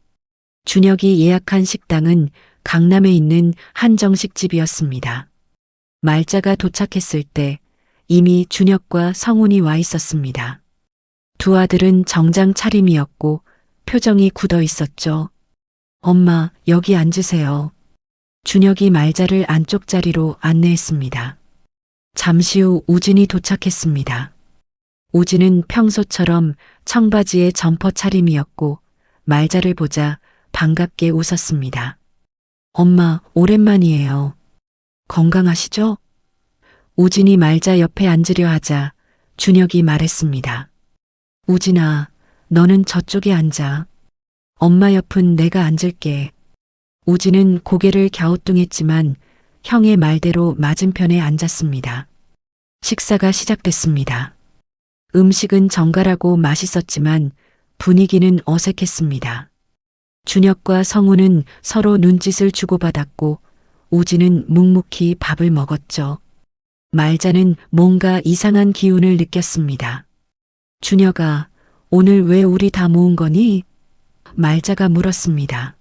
준혁이 예약한 식당은 강남에 있는 한정식집이었습니다. 말자가 도착했을 때 이미 준혁과 성훈이 와 있었습니다. 두 아들은 정장 차림이었고 표정이 굳어 있었죠. 엄마, 여기 앉으세요. 준혁이 말자를 안쪽 자리로 안내했습니다. 잠시 후 우진이 도착했습니다. 우진은 평소처럼 청바지에 점퍼 차림이었고 말자를 보자 반갑게 웃었습니다. 엄마, 오랜만이에요. 건강하시죠? 우진이 말자 옆에 앉으려 하자 준혁이 말했습니다. 우진아, 너는 저쪽에 앉아. 엄마 옆은 내가 앉을게. 우진은 고개를 갸우뚱했지만 형의 말대로 맞은편에 앉았습니다. 식사가 시작됐습니다. 음식은 정갈하고 맛있었지만 분위기는 어색했습니다. 준혁과 성우는 서로 눈짓을 주고받았고 우진은 묵묵히 밥을 먹었죠. 말자는 뭔가 이상한 기운을 느꼈습니다. 준혁아, 오늘 왜 우리 다 모은 거니? 말자가 물었습니다.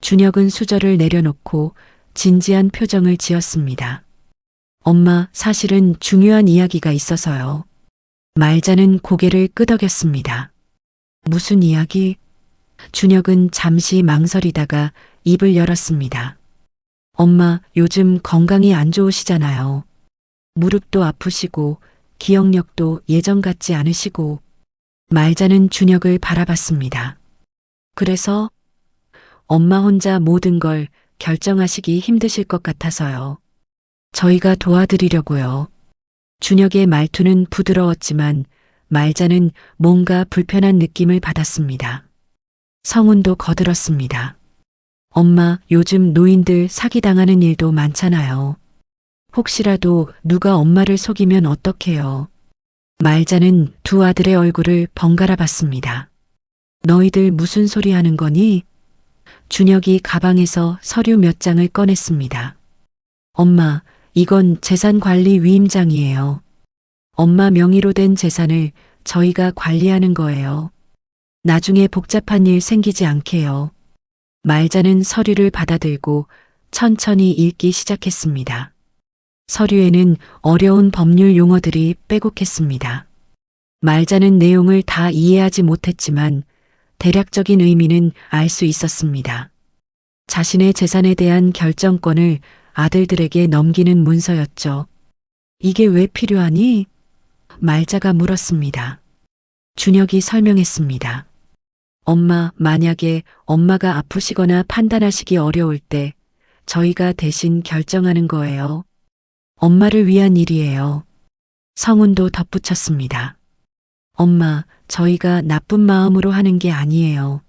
준혁은 수저를 내려놓고 진지한 표정을 지었습니다. 엄마, 사실은 중요한 이야기가 있어서요. 말자는 고개를 끄덕였습니다. 무슨 이야기? 준혁은 잠시 망설이다가 입을 열었습니다. 엄마, 요즘 건강이 안 좋으시잖아요. 무릎도 아프시고 기억력도 예전 같지 않으시고. 말자는 준혁을 바라봤습니다. 그래서 엄마 혼자 모든 걸 결정하시기 힘드실 것 같아서요. 저희가 도와드리려고요. 준혁의 말투는 부드러웠지만 말자는 뭔가 불편한 느낌을 받았습니다. 성훈도 거들었습니다. 엄마, 요즘 노인들 사기당하는 일도 많잖아요. 혹시라도 누가 엄마를 속이면 어떡해요. 말자는 두 아들의 얼굴을 번갈아 봤습니다. 너희들 무슨 소리 하는 거니? 준혁이 가방에서 서류 몇 장을 꺼냈습니다. 엄마, 이건 재산관리 위임장이에요. 엄마 명의로 된 재산을 저희가 관리하는 거예요. 나중에 복잡한 일 생기지 않게요. 말자는 서류를 받아들고 천천히 읽기 시작했습니다. 서류에는 어려운 법률 용어들이 빼곡했습니다. 말자는 내용을 다 이해하지 못했지만 대략적인 의미는 알 수 있었습니다. 자신의 재산에 대한 결정권을 아들들에게 넘기는 문서였죠. 이게 왜 필요하니? 말자가 물었습니다. 준혁이 설명했습니다. 엄마, 만약에 엄마가 아프시거나 판단하시기 어려울 때 저희가 대신 결정하는 거예요. 엄마를 위한 일이에요. 성훈도 덧붙였습니다. 엄마, 저희가 나쁜 마음으로 하는 게 아니에요.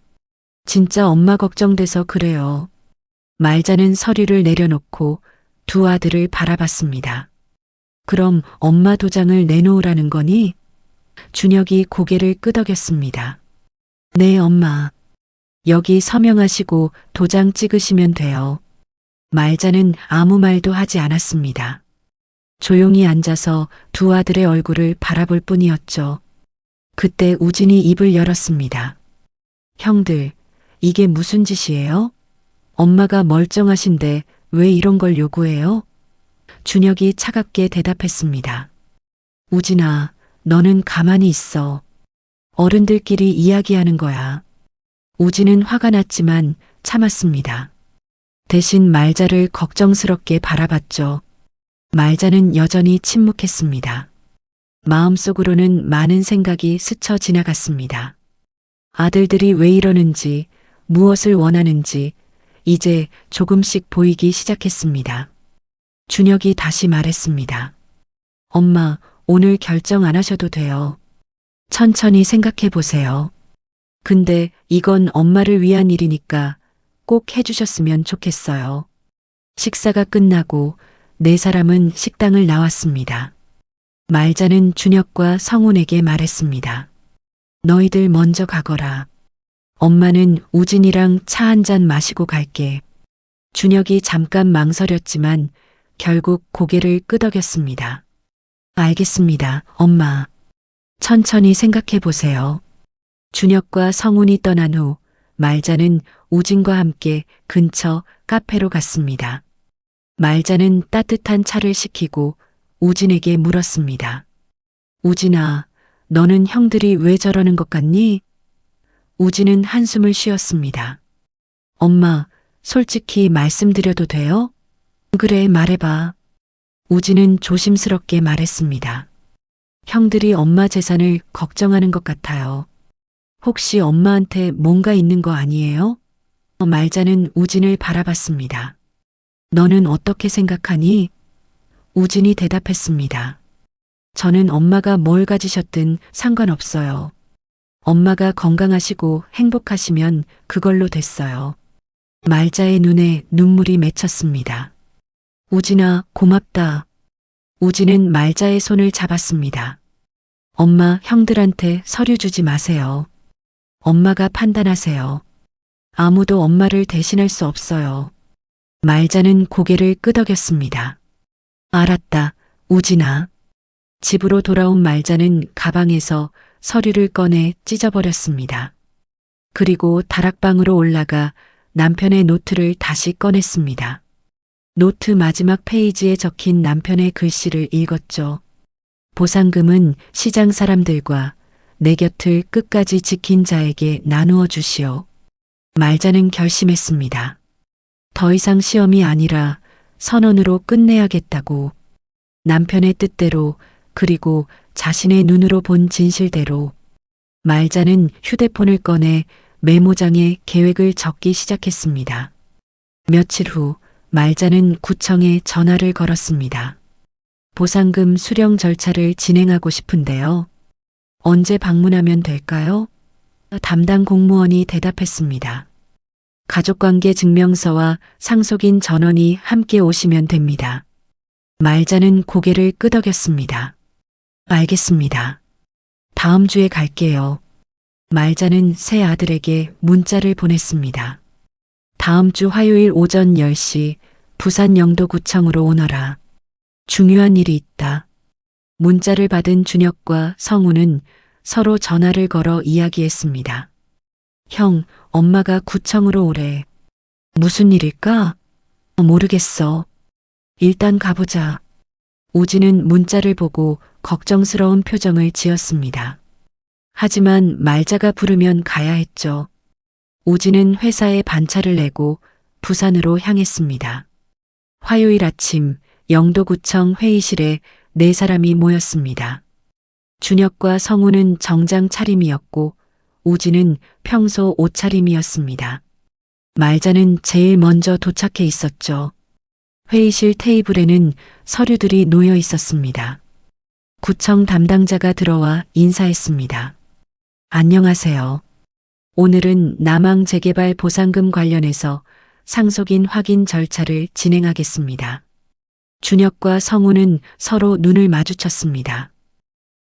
진짜 엄마 걱정돼서 그래요. 말자는 서류를 내려놓고 두 아들을 바라봤습니다. 그럼 엄마 도장을 내놓으라는 거니? 준혁이 고개를 끄덕였습니다. 네, 엄마. 여기 서명하시고 도장 찍으시면 돼요. 말자는 아무 말도 하지 않았습니다. 조용히 앉아서 두 아들의 얼굴을 바라볼 뿐이었죠. 그때 우진이 입을 열었습니다. 형들, 이게 무슨 짓이에요? 엄마가 멀쩡하신데 왜 이런 걸 요구해요? 준혁이 차갑게 대답했습니다. 우진아, 너는 가만히 있어. 어른들끼리 이야기하는 거야. 우진은 화가 났지만 참았습니다. 대신 말자를 걱정스럽게 바라봤죠. 말자는 여전히 침묵했습니다. 마음속으로는 많은 생각이 스쳐 지나갔습니다. 아들들이 왜 이러는지, 무엇을 원하는지 이제 조금씩 보이기 시작했습니다. 준혁이 다시 말했습니다. 엄마, 오늘 결정 안 하셔도 돼요. 천천히 생각해 보세요. 근데 이건 엄마를 위한 일이니까 꼭 해주셨으면 좋겠어요. 식사가 끝나고 네 사람은 식당을 나왔습니다. 말자는 준혁과 성훈에게 말했습니다. 너희들 먼저 가거라. 엄마는 우진이랑 차 한 잔 마시고 갈게. 준혁이 잠깐 망설였지만 결국 고개를 끄덕였습니다. 알겠습니다, 엄마. 천천히 생각해 보세요. 준혁과 성훈이 떠난 후 말자는 우진과 함께 근처 카페로 갔습니다. 말자는 따뜻한 차를 시키고 우진에게 물었습니다. 우진아, 너는 형들이 왜 저러는 것 같니? 우진은 한숨을 쉬었습니다. 엄마, 솔직히 말씀드려도 돼요? 그래, 말해봐. 우진은 조심스럽게 말했습니다. 형들이 엄마 재산을 걱정하는 것 같아요. 혹시 엄마한테 뭔가 있는 거 아니에요? 말자는 우진을 바라봤습니다. 너는 어떻게 생각하니? 우진이 대답했습니다. 저는 엄마가 뭘 가지셨든 상관없어요. 엄마가 건강하시고 행복하시면 그걸로 됐어요. 말자의 눈에 눈물이 맺혔습니다. 우진아, 고맙다. 우진은 말자의 손을 잡았습니다. 엄마, 형들한테 서류 주지 마세요. 엄마가 판단하세요. 아무도 엄마를 대신할 수 없어요. 말자는 고개를 끄덕였습니다. 알았다, 우진아. 집으로 돌아온 말자는 가방에서 서류를 꺼내 찢어버렸습니다. 그리고 다락방으로 올라가 남편의 노트를 다시 꺼냈습니다. 노트 마지막 페이지에 적힌 남편의 글씨를 읽었죠. 보상금은 시장 사람들과 내 곁을 끝까지 지킨 자에게 나누어 주시오. 말자는 결심했습니다. 더 이상 시험이 아니라 선언으로 끝내야겠다고. 남편의 뜻대로 그리고 자신의 눈으로 본 진실대로. 말자는 휴대폰을 꺼내 메모장에 계획을 적기 시작했습니다. 며칠 후 말자는 구청에 전화를 걸었습니다. 보상금 수령 절차를 진행하고 싶은데요. 언제 방문하면 될까요? 담당 공무원이 대답했습니다. 가족관계 증명서와 상속인 전원이 함께 오시면 됩니다. 말자는 고개를 끄덕였습니다. 알겠습니다. 다음 주에 갈게요. 말자는 새 아들에게 문자를 보냈습니다. 다음 주 화요일 오전 10시 부산 영도구청으로 오너라. 중요한 일이 있다. 문자를 받은 준혁과 성우는 서로 전화를 걸어 이야기했습니다. 형, 엄마가 구청으로 오래. 무슨 일일까? 모르겠어. 일단 가보자. 우진은 문자를 보고 걱정스러운 표정을 지었습니다. 하지만 말자가 부르면 가야 했죠. 우진은 회사에 반차를 내고 부산으로 향했습니다. 화요일 아침 영도구청 회의실에 네 사람이 모였습니다. 준혁과 성우는 정장 차림이었고 우진은 평소 옷차림이었습니다. 말자는 제일 먼저 도착해 있었죠. 회의실 테이블에는 서류들이 놓여 있었습니다. 구청 담당자가 들어와 인사했습니다. 안녕하세요. 오늘은 남항 재개발 보상금 관련해서 상속인 확인 절차를 진행하겠습니다. 준혁과 성우는 서로 눈을 마주쳤습니다.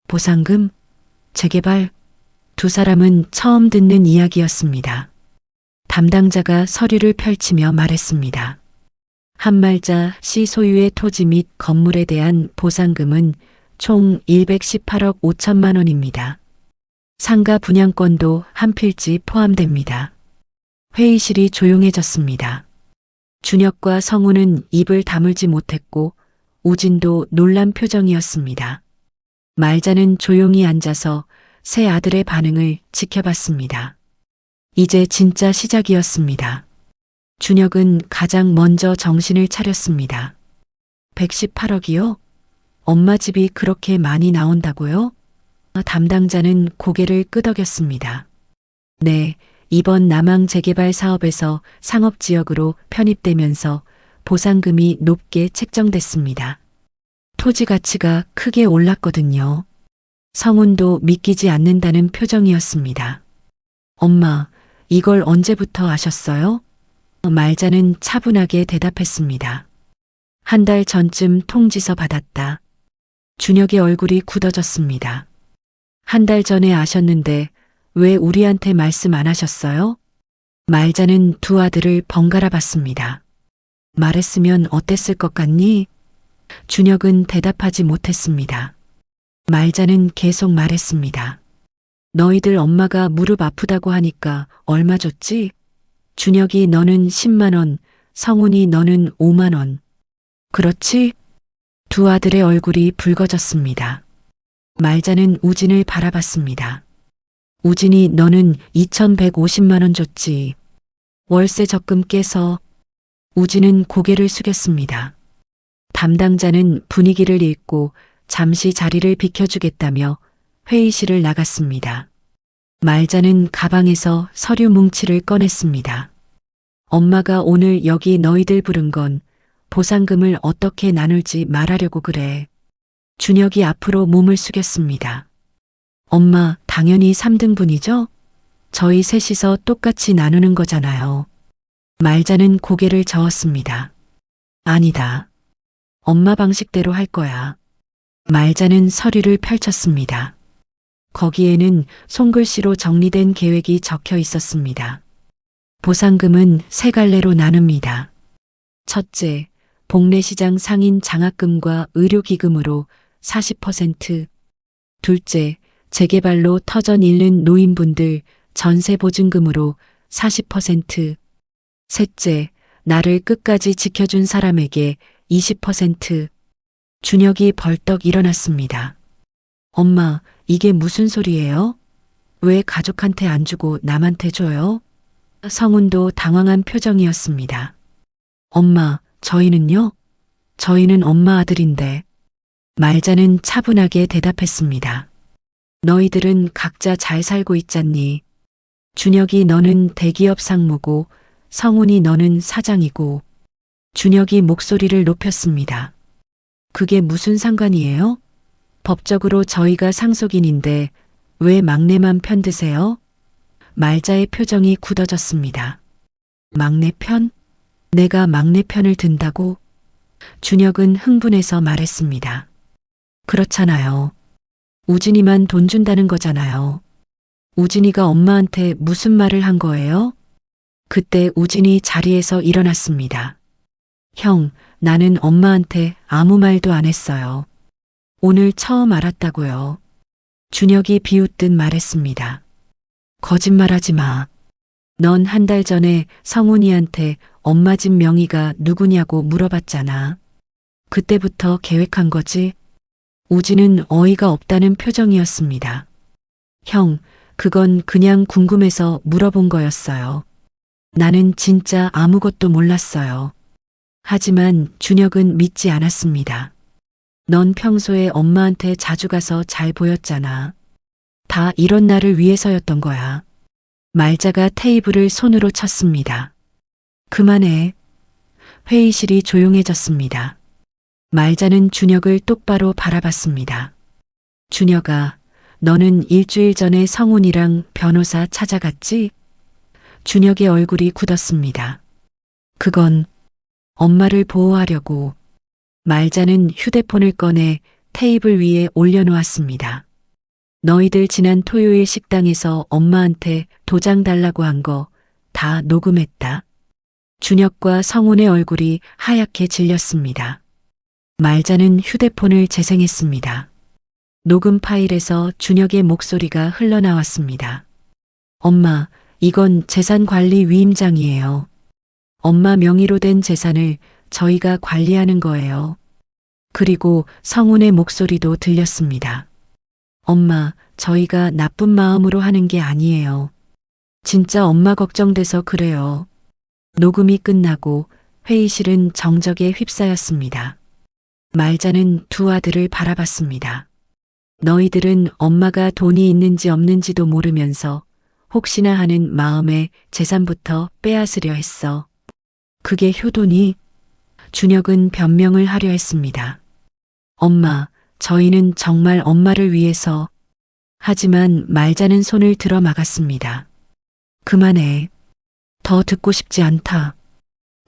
보상금? 재개발? 두 사람은 처음 듣는 이야기였습니다. 담당자가 서류를 펼치며 말했습니다. 한말자 시 소유의 토지 및 건물에 대한 보상금은 총 118억 5천만 원입니다. 상가 분양권도 한 필지 포함됩니다. 회의실이 조용해졌습니다. 준혁과 성우는 입을 다물지 못했고 우진도 놀란 표정이었습니다. 말자는 조용히 앉아서 새 아들의 반응을 지켜봤습니다. 이제 진짜 시작이었습니다. 준혁은 가장 먼저 정신을 차렸습니다. 118억이요? 엄마 집이 그렇게 많이 나온다고요? 담당자는 고개를 끄덕였습니다. 네, 이번 남항 재개발 사업에서 상업지역으로 편입되면서 보상금이 높게 책정됐습니다. 토지 가치가 크게 올랐거든요. 성훈도 믿기지 않는다는 표정이었습니다. 엄마, 이걸 언제부터 아셨어요? 말자는 차분하게 대답했습니다. 한 달 전쯤 통지서 받았다. 준혁의 얼굴이 굳어졌습니다. 한 달 전에 아셨는데 왜 우리한테 말씀 안 하셨어요? 말자는 두 아들을 번갈아 봤습니다. 말했으면 어땠을 것 같니? 준혁은 대답하지 못했습니다. 말자는 계속 말했습니다. 너희들 엄마가 무릎 아프다고 하니까 얼마 줬지? 준혁이 너는 10만 원, 성훈이 너는 5만 원. 그렇지? 두 아들의 얼굴이 붉어졌습니다. 말자는 우진을 바라봤습니다. 우진이 너는 2,150만 원 줬지. 월세 적금 깨서. 우진은 고개를 숙였습니다. 담당자는 분위기를 읽고 잠시 자리를 비켜주겠다며 회의실을 나갔습니다. 말자는 가방에서 서류 뭉치를 꺼냈습니다. 엄마가 오늘 여기 너희들 부른 건 보상금을 어떻게 나눌지 말하려고 그래. 준혁이 앞으로 몸을 숙였습니다. 엄마, 당연히 3등분이죠? 저희 셋이서 똑같이 나누는 거잖아요. 말자는 고개를 저었습니다. 아니다. 엄마 방식대로 할 거야. 말자는 서류를 펼쳤습니다. 거기에는 손글씨로 정리된 계획이 적혀 있었습니다. 보상금은 세 갈래로 나눕니다. 첫째, 복례시장 상인 장학금과 의료기금으로 40%. 둘째, 재개발로 터전 잃는 노인분들 전세보증금으로 40%. 셋째, 나를 끝까지 지켜준 사람에게 20%. 준혁이 벌떡 일어났습니다. 엄마, 이게 무슨 소리예요? 왜 가족한테 안 주고 남한테 줘요? 성훈도 당황한 표정이었습니다. 엄마, 저희는요? 저희는 엄마 아들인데. 말자는 차분하게 대답했습니다. 너희들은 각자 잘 살고 있잖니. 준혁이 너는 대기업 상무고 성훈이 너는 사장이고. 준혁이 목소리를 높였습니다. 그게 무슨 상관이에요? 법적으로 저희가 상속인인데 왜 막내만 편드세요? 말자의 표정이 굳어졌습니다. 막내 편? 내가 막내 편을 든다고? 준혁은 흥분해서 말했습니다. 그렇잖아요. 우진이만 돈 준다는 거잖아요. 우진이가 엄마한테 무슨 말을 한 거예요? 그때 우진이 자리에서 일어났습니다. 형, 나는 엄마한테 아무 말도 안 했어요. 오늘 처음 알았다고요. 준혁이 비웃듯 말했습니다. 거짓말하지 마. 넌 한 달 전에 성훈이한테 엄마 집 명의가 누구냐고 물어봤잖아. 그때부터 계획한 거지? 우진은 어이가 없다는 표정이었습니다. 형, 그건 그냥 궁금해서 물어본 거였어요. 나는 진짜 아무것도 몰랐어요. 하지만 준혁은 믿지 않았습니다. 넌 평소에 엄마한테 자주 가서 잘 보였잖아. 다 이런 나를 위해서였던 거야. 말자가 테이블을 손으로 쳤습니다. 그만해. 회의실이 조용해졌습니다. 말자는 준혁을 똑바로 바라봤습니다. 준혁아, 너는 일주일 전에 성훈이랑 변호사 찾아갔지? 준혁의 얼굴이 굳었습니다. 그건 엄마를 보호하려고. 말자는 휴대폰을 꺼내 테이블 위에 올려놓았습니다. 너희들 지난 토요일 식당에서 엄마한테 도장 달라고 한 거 다 녹음했다. 준혁과 성훈의 얼굴이 하얗게 질렸습니다. 말자는 휴대폰을 재생했습니다. 녹음 파일에서 준혁의 목소리가 흘러나왔습니다. 엄마, 이건 재산관리 위임장이에요. 엄마 명의로 된 재산을 저희가 관리하는 거예요. 그리고 성훈의 목소리도 들렸습니다. 엄마, 저희가 나쁜 마음으로 하는 게 아니에요. 진짜 엄마 걱정돼서 그래요. 녹음이 끝나고 회의실은 정적에 휩싸였습니다. 말자는 두 아들을 바라봤습니다. 너희들은 엄마가 돈이 있는지 없는지도 모르면서 혹시나 하는 마음에 재산부터 빼앗으려 했어. 그게 효도니? 준혁은 변명을 하려 했습니다. 엄마, 저희는 정말 엄마를 위해서. 하지만 말자는 손을 들어 막았습니다. 그만해. 더 듣고 싶지 않다.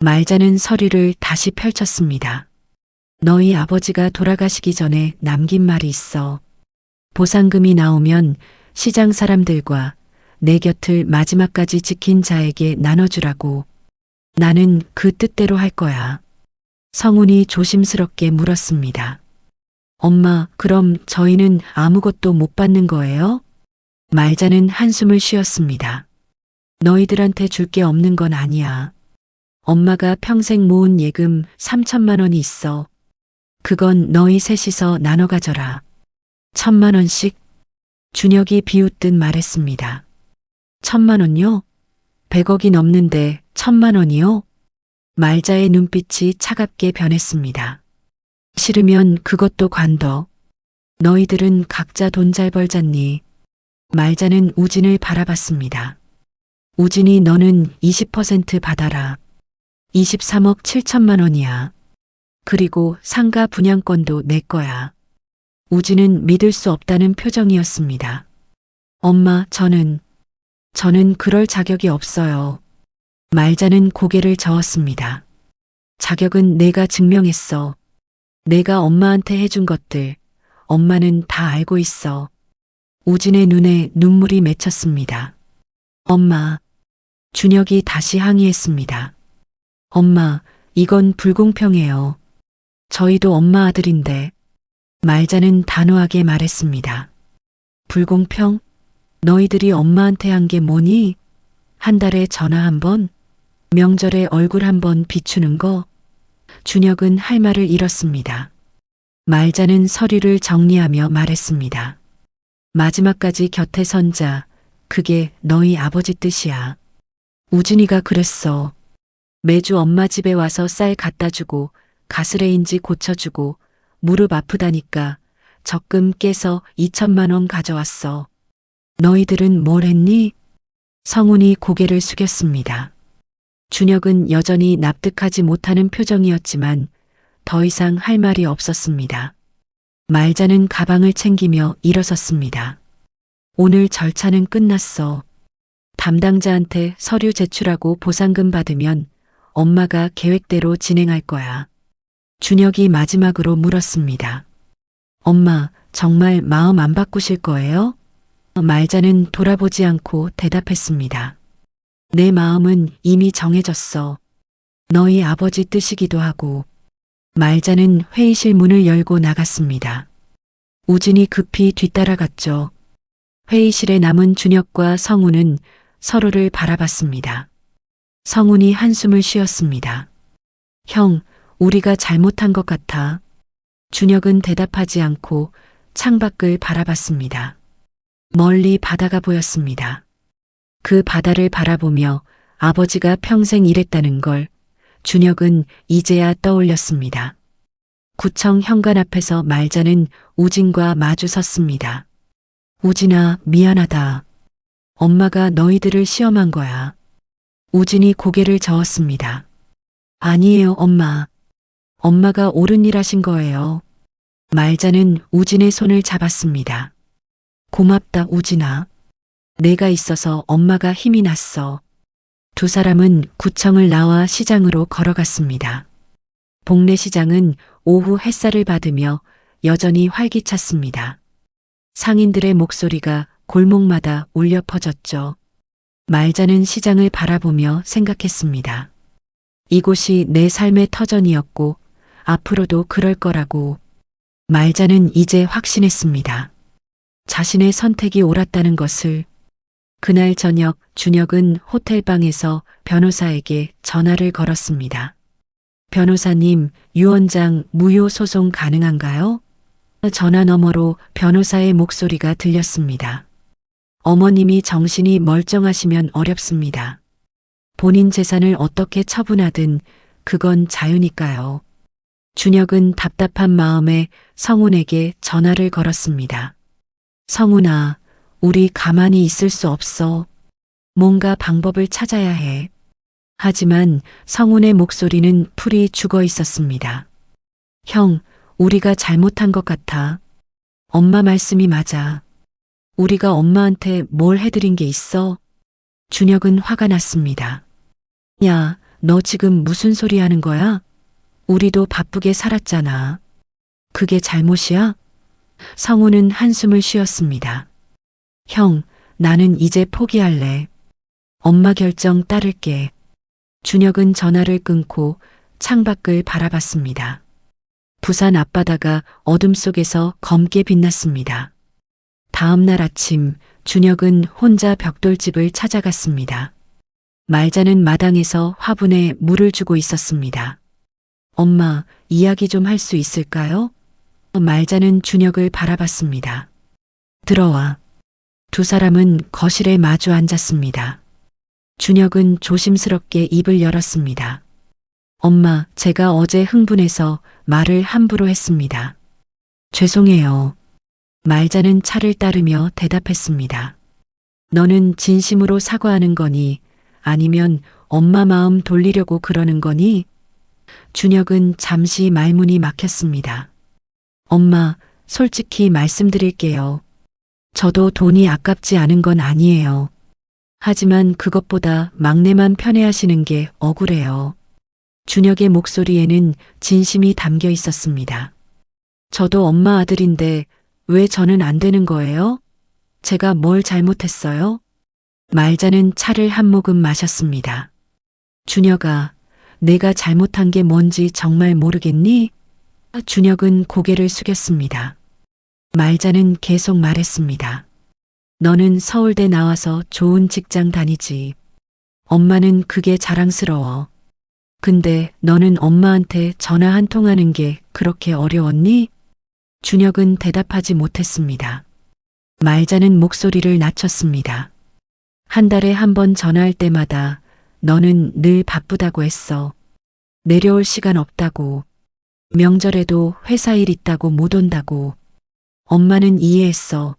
말자는 서류를 다시 펼쳤습니다. 너희 아버지가 돌아가시기 전에 남긴 말이 있어. 보상금이 나오면 시장 사람들과 내 곁을 마지막까지 지킨 자에게 나눠주라고. 나는 그 뜻대로 할 거야. 성훈이 조심스럽게 물었습니다. 엄마, 그럼 저희는 아무것도 못 받는 거예요? 말자는 한숨을 쉬었습니다. 너희들한테 줄 게 없는 건 아니야. 엄마가 평생 모은 예금 3천만 원이 있어. 그건 너희 셋이서 나눠 가져라. 1,000만 원씩? 준혁이 비웃듯 말했습니다. 1,000만 원요? 100억이 넘는데 1,000만 원이요? 말자의 눈빛이 차갑게 변했습니다. 싫으면 그것도 관둬. 너희들은 각자 돈 잘 벌잖니. 말자는 우진을 바라봤습니다. 우진이 너는 20% 받아라. 23억 7천만 원이야. 그리고 상가 분양권도 내 거야. 우진은 믿을 수 없다는 표정이었습니다. 엄마, 저는 그럴 자격이 없어요. 말자는 고개를 저었습니다. 자격은 내가 증명했어. 내가 엄마한테 해준 것들, 엄마는 다 알고 있어. 우진의 눈에 눈물이 맺혔습니다. 엄마, 준혁이 다시 항의했습니다. 엄마, 이건 불공평해요. 저희도 엄마 아들인데. 말자는 단호하게 말했습니다. 불공평? 너희들이 엄마한테 한 게 뭐니? 한 달에 전화 한 번? 명절에 얼굴 한 번 비추는 거? 준혁은 할 말을 잃었습니다. 말자는 서류를 정리하며 말했습니다. 마지막까지 곁에 선자, 그게 너희 아버지 뜻이야. 우진이가 그랬어. 매주 엄마 집에 와서 쌀 갖다 주고 가스레인지 고쳐주고 무릎 아프다니까 적금 깨서 2천만 원 가져왔어. 너희들은 뭘 했니? 성훈이 고개를 숙였습니다. 준혁은 여전히 납득하지 못하는 표정이었지만 더 이상 할 말이 없었습니다. 말자는 가방을 챙기며 일어섰습니다. 오늘 절차는 끝났어. 담당자한테 서류 제출하고 보상금 받으면 엄마가 계획대로 진행할 거야. 준혁이 마지막으로 물었습니다. 엄마, 정말 마음 안 바꾸실 거예요? 말자는 돌아보지 않고 대답했습니다. 내 마음은 이미 정해졌어. 너희 아버지 뜻이기도 하고. 말자는 회의실 문을 열고 나갔습니다. 우진이 급히 뒤따라갔죠. 회의실에 남은 준혁과 성훈은 서로를 바라봤습니다. 성훈이 한숨을 쉬었습니다. 형, 우리가 잘못한 것 같아. 준혁은 대답하지 않고 창밖을 바라봤습니다. 멀리 바다가 보였습니다. 그 바다를 바라보며 아버지가 평생 일했다는 걸 준혁은 이제야 떠올렸습니다. 구청 현관 앞에서 말자는 우진과 마주 섰습니다. 우진아, 미안하다. 엄마가 너희들을 시험한 거야. 우진이 고개를 저었습니다. 아니에요, 엄마. 엄마가 옳은 일 하신 거예요. 말자는 우진의 손을 잡았습니다. 고맙다, 우진아. 내가 있어서 엄마가 힘이 났어. 두 사람은 구청을 나와 시장으로 걸어갔습니다. 복례 시장은 오후 햇살을 받으며 여전히 활기찼습니다. 상인들의 목소리가 골목마다 울려 퍼졌죠. 말자는 시장을 바라보며 생각했습니다. 이곳이 내 삶의 터전이었고 앞으로도 그럴 거라고. 말자는 이제 확신했습니다. 자신의 선택이 옳았다는 것을. 그날 저녁 준혁은 호텔방에서 변호사에게 전화를 걸었습니다. 변호사님, 유언장 무효 소송 가능한가요? 전화 너머로 변호사의 목소리가 들렸습니다. 어머님이 정신이 멀쩡하시면 어렵습니다. 본인 재산을 어떻게 처분하든 그건 자유니까요. 준혁은 답답한 마음에 성훈에게 전화를 걸었습니다. 성훈아, 우리 가만히 있을 수 없어. 뭔가 방법을 찾아야 해. 하지만 성훈의 목소리는 풀이 죽어 있었습니다. 형, 우리가 잘못한 것 같아. 엄마 말씀이 맞아. 우리가 엄마한테 뭘 해드린 게 있어? 준혁은 화가 났습니다. 야, 너 지금 무슨 소리 하는 거야? 우리도 바쁘게 살았잖아. 그게 잘못이야? 성훈은 한숨을 쉬었습니다. 형, 나는 이제 포기할래. 엄마 결정 따를게. 준혁은 전화를 끊고 창밖을 바라봤습니다. 부산 앞바다가 어둠 속에서 검게 빛났습니다. 다음 날 아침 준혁은 혼자 벽돌집을 찾아갔습니다. 말자는 마당에서 화분에 물을 주고 있었습니다. 엄마, 이야기 좀 할 수 있을까요? 말자는 준혁을 바라봤습니다. 들어와. 두 사람은 거실에 마주 앉았습니다. 준혁은 조심스럽게 입을 열었습니다. 엄마, 제가 어제 흥분해서 말을 함부로 했습니다. 죄송해요. 말자는 차를 따르며 대답했습니다. 너는 진심으로 사과하는 거니? 아니면 엄마 마음 돌리려고 그러는 거니? 준혁은 잠시 말문이 막혔습니다. 엄마, 솔직히 말씀드릴게요. 저도 돈이 아깝지 않은 건 아니에요. 하지만 그것보다 막내만 편애하시는 게 억울해요. 준혁의 목소리에는 진심이 담겨 있었습니다. 저도 엄마 아들인데 왜 저는 안 되는 거예요? 제가 뭘 잘못했어요? 말자는 차를 한 모금 마셨습니다. 준혁아, 내가 잘못한 게 뭔지 정말 모르겠니? 준혁은 고개를 숙였습니다. 말자는 계속 말했습니다. 너는 서울대 나와서 좋은 직장 다니지. 엄마는 그게 자랑스러워. 근데 너는 엄마한테 전화 한 통 하는 게 그렇게 어려웠니? 준혁은 대답하지 못했습니다. 말자는 목소리를 낮췄습니다. 한 달에 한 번 전화할 때마다 너는 늘 바쁘다고 했어. 내려올 시간 없다고. 명절에도 회사 일 있다고 못 온다고. 엄마는 이해했어.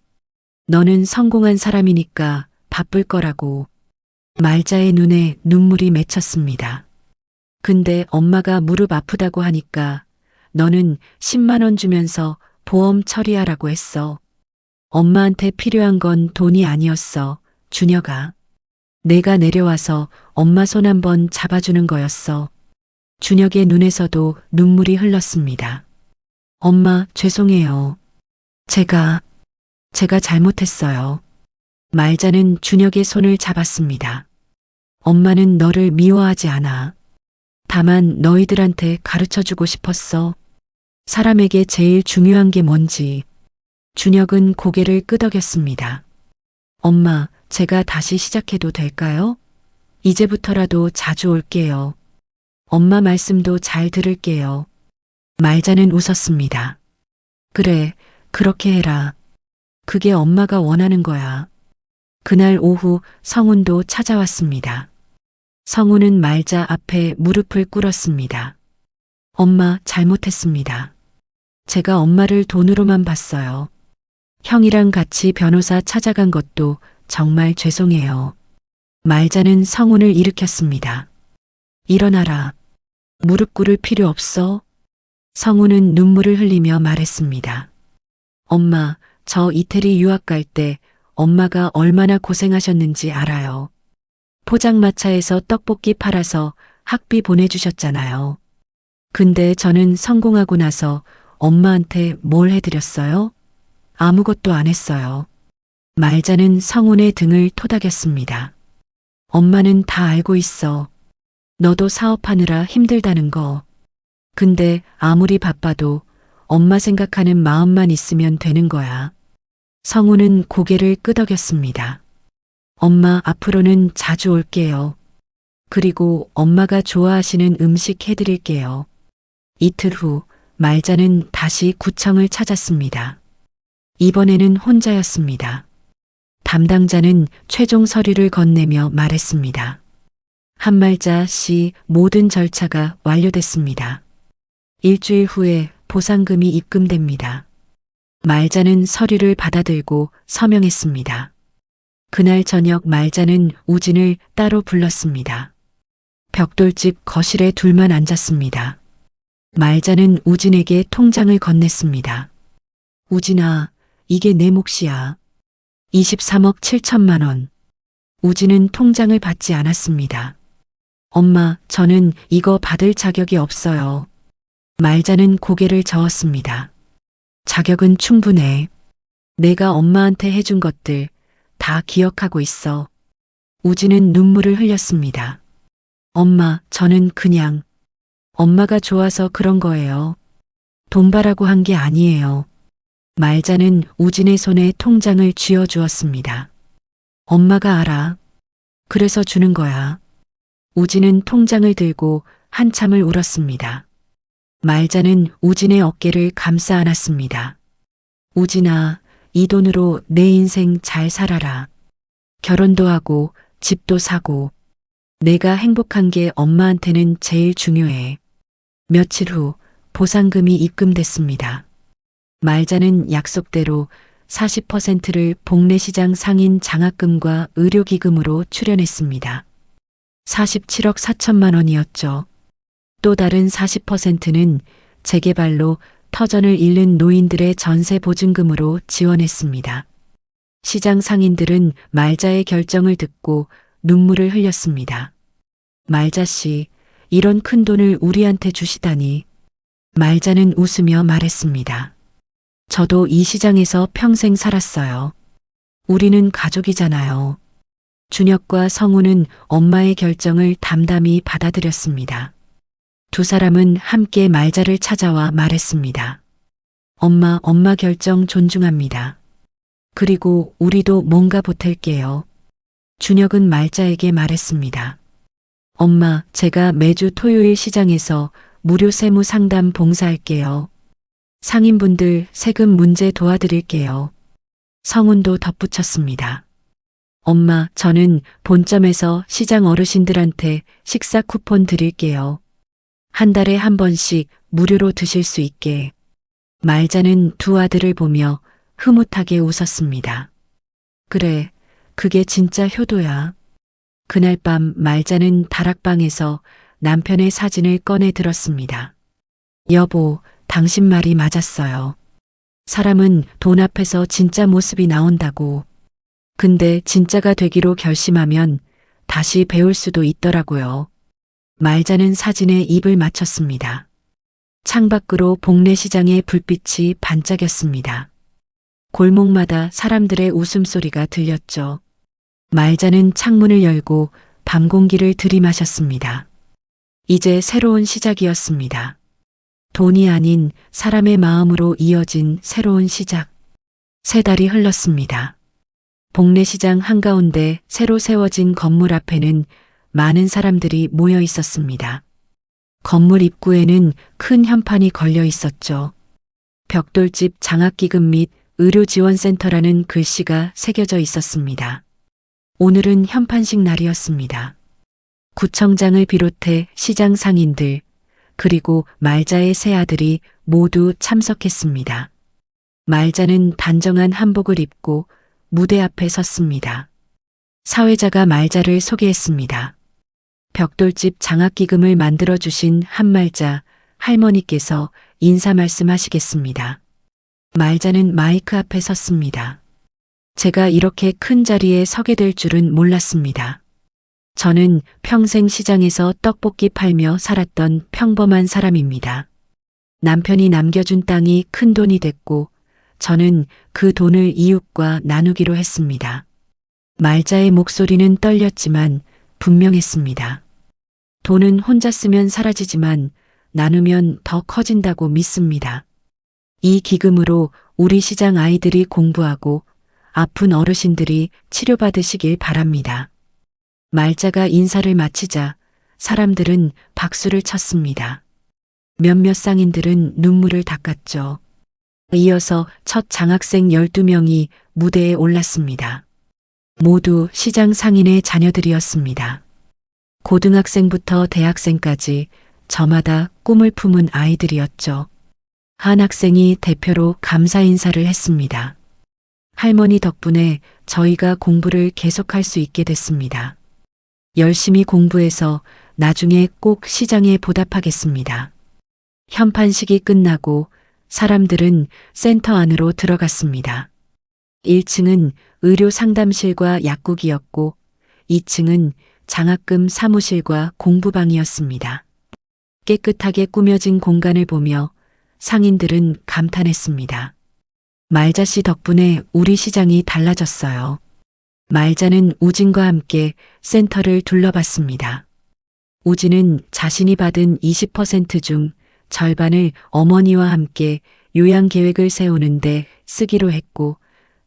너는 성공한 사람이니까 바쁠 거라고. 말자의 눈에 눈물이 맺혔습니다. 근데 엄마가 무릎 아프다고 하니까 너는 10만 원 주면서 보험 처리하라고 했어. 엄마한테 필요한 건 돈이 아니었어. 준혁아. 내가 내려와서 엄마 손 한번 잡아주는 거였어. 준혁의 눈에서도 눈물이 흘렀습니다. 엄마, 죄송해요. 제가 잘못했어요. 말자는 준혁의 손을 잡았습니다. 엄마는 너를 미워하지 않아. 다만 너희들한테 가르쳐주고 싶었어. 사람에게 제일 중요한 게 뭔지. 준혁은 고개를 끄덕였습니다. 엄마, 제가 다시 시작해도 될까요? 이제부터라도 자주 올게요. 엄마 말씀도 잘 들을게요. 말자는 웃었습니다. 그래, 그렇게 해라. 그게 엄마가 원하는 거야. 그날 오후 성훈도 찾아왔습니다. 성훈은 말자 앞에 무릎을 꿇었습니다. 엄마, 잘못했습니다. 제가 엄마를 돈으로만 봤어요. 형이랑 같이 변호사 찾아간 것도 정말 죄송해요. 말자는 성훈을 일으켰습니다. 일어나라. 무릎 꿇을 필요 없어. 성훈은 눈물을 흘리며 말했습니다. 엄마, 저 이태리 유학 갈 때 엄마가 얼마나 고생하셨는지 알아요. 포장마차에서 떡볶이 팔아서 학비 보내주셨잖아요. 근데 저는 성공하고 나서 엄마한테 뭘 해드렸어요? 아무것도 안 했어요. 말자는 성훈의 등을 토닥였습니다. 엄마는 다 알고 있어. 너도 사업하느라 힘들다는 거. 근데 아무리 바빠도 엄마 생각하는 마음만 있으면 되는 거야. 성훈은 고개를 끄덕였습니다. 엄마, 앞으로는 자주 올게요. 그리고 엄마가 좋아하시는 음식 해드릴게요. 이틀 후 말자는 다시 구청을 찾았습니다. 이번에는 혼자였습니다. 담당자는 최종 서류를 건네며 말했습니다. 한말자 씨 모든 절차가 완료됐습니다. 일주일 후에 보상금이 입금됩니다. 말자는 서류를 받아들고 서명했습니다. 그날 저녁 말자는 우진을 따로 불렀습니다. 벽돌집 거실에 둘만 앉았습니다. 말자는 우진에게 통장을 건넸습니다. 우진아, 이게 내 몫이야. 23억 7천만 원. 우진은 통장을 받지 않았습니다. 엄마, 저는 이거 받을 자격이 없어요. 말자는 고개를 저었습니다. 자격은 충분해. 내가 엄마한테 해준 것들 다 기억하고 있어. 우진은 눈물을 흘렸습니다. 엄마, 저는 그냥 엄마가 좋아서 그런 거예요. 돈 바라고 한 게 아니에요. 말자는 우진의 손에 통장을 쥐어주었습니다. 엄마가 알아. 그래서 주는 거야. 우진은 통장을 들고 한참을 울었습니다. 말자는 우진의 어깨를 감싸 안았습니다. 우진아, 이 돈으로 내 인생 잘 살아라. 결혼도 하고 집도 사고. 내가 행복한 게 엄마한테는 제일 중요해. 며칠 후 보상금이 입금됐습니다. 말자는 약속대로 40%를 복례시장 상인 장학금과 의료기금으로 출연했습니다. 47억 4천만 원이었죠. 또 다른 40%는 재개발로 터전을 잃는 노인들의 전세 보증금으로 지원했습니다. 시장 상인들은 말자의 결정을 듣고 눈물을 흘렸습니다. 말자 씨, 이런 큰 돈을 우리한테 주시다니. 말자는 웃으며 말했습니다. 저도 이 시장에서 평생 살았어요. 우리는 가족이잖아요. 준혁과 성우는 엄마의 결정을 담담히 받아들였습니다. 두 사람은 함께 말자를 찾아와 말했습니다. 엄마 결정 존중합니다. 그리고 우리도 뭔가 보탤게요. 준혁은 말자에게 말했습니다. 엄마, 제가 매주 토요일 시장에서 무료 세무 상담 봉사할게요. 상인분들 세금 문제 도와드릴게요. 성훈도 덧붙였습니다. 엄마, 저는 본점에서 시장 어르신들한테 식사 쿠폰 드릴게요. 한 달에 한 번씩 무료로 드실 수 있게. 말자는 두 아들을 보며 흐뭇하게 웃었습니다. 그래, 그게 진짜 효도야. 그날 밤 말자는 다락방에서 남편의 사진을 꺼내 들었습니다. 여보, 당신 말이 맞았어요. 사람은 돈 앞에서 진짜 모습이 나온다고. 근데 진짜가 되기로 결심하면 다시 배울 수도 있더라고요. 말자는 사진에 입을 맞췄습니다. 창밖으로 복례시장의 불빛이 반짝였습니다. 골목마다 사람들의 웃음소리가 들렸죠. 말자는 창문을 열고 밤 공기를 들이마셨습니다. 이제 새로운 시작이었습니다. 돈이 아닌 사람의 마음으로 이어진 새로운 시작. 3달이 흘렀습니다. 복례시장 한가운데 새로 세워진 건물 앞에는 많은 사람들이 모여 있었습니다. 건물 입구에는 큰 현판이 걸려 있었죠. 벽돌집 장학기금 및 의료지원센터라는 글씨가 새겨져 있었습니다. 오늘은 현판식 날이었습니다. 구청장을 비롯해 시장 상인들, 그리고 말자의 세 아들이 모두 참석했습니다. 말자는 단정한 한복을 입고 무대 앞에 섰습니다. 사회자가 말자를 소개했습니다. 벽돌집 장학기금을 만들어주신 한말자 할머니께서 인사 말씀하시겠습니다. 말자는 마이크 앞에 섰습니다. 제가 이렇게 큰 자리에 서게 될 줄은 몰랐습니다. 저는 평생 시장에서 떡볶이 팔며 살았던 평범한 사람입니다. 남편이 남겨준 땅이 큰 돈이 됐고 저는 그 돈을 이웃과 나누기로 했습니다. 말자의 목소리는 떨렸지만 분명했습니다. 돈은 혼자 쓰면 사라지지만 나누면 더 커진다고 믿습니다. 이 기금으로 우리 시장 아이들이 공부하고 아픈 어르신들이 치료받으시길 바랍니다. 말자가 인사를 마치자 사람들은 박수를 쳤습니다. 몇몇 상인들은 눈물을 닦았죠. 이어서 첫 장학생 12명이 무대에 올랐습니다. 모두 시장 상인의 자녀들이었습니다. 고등학생부터 대학생까지 저마다 꿈을 품은 아이들이었죠. 한 학생이 대표로 감사 인사를 했습니다. 할머니 덕분에 저희가 공부를 계속할 수 있게 됐습니다. 열심히 공부해서 나중에 꼭 시장에 보답하겠습니다. 현판식이 끝나고 사람들은 센터 안으로 들어갔습니다. 1층은 의료 상담실과 약국이었고 2층은 장학금 사무실과 공부방이었습니다. 깨끗하게 꾸며진 공간을 보며 상인들은 감탄했습니다. 말자 씨 덕분에 우리 시장이 달라졌어요. 말자는 우진과 함께 센터를 둘러봤습니다. 우진은 자신이 받은 20% 중 절반을 어머니와 함께 요양 계획을 세우는데 쓰기로 했고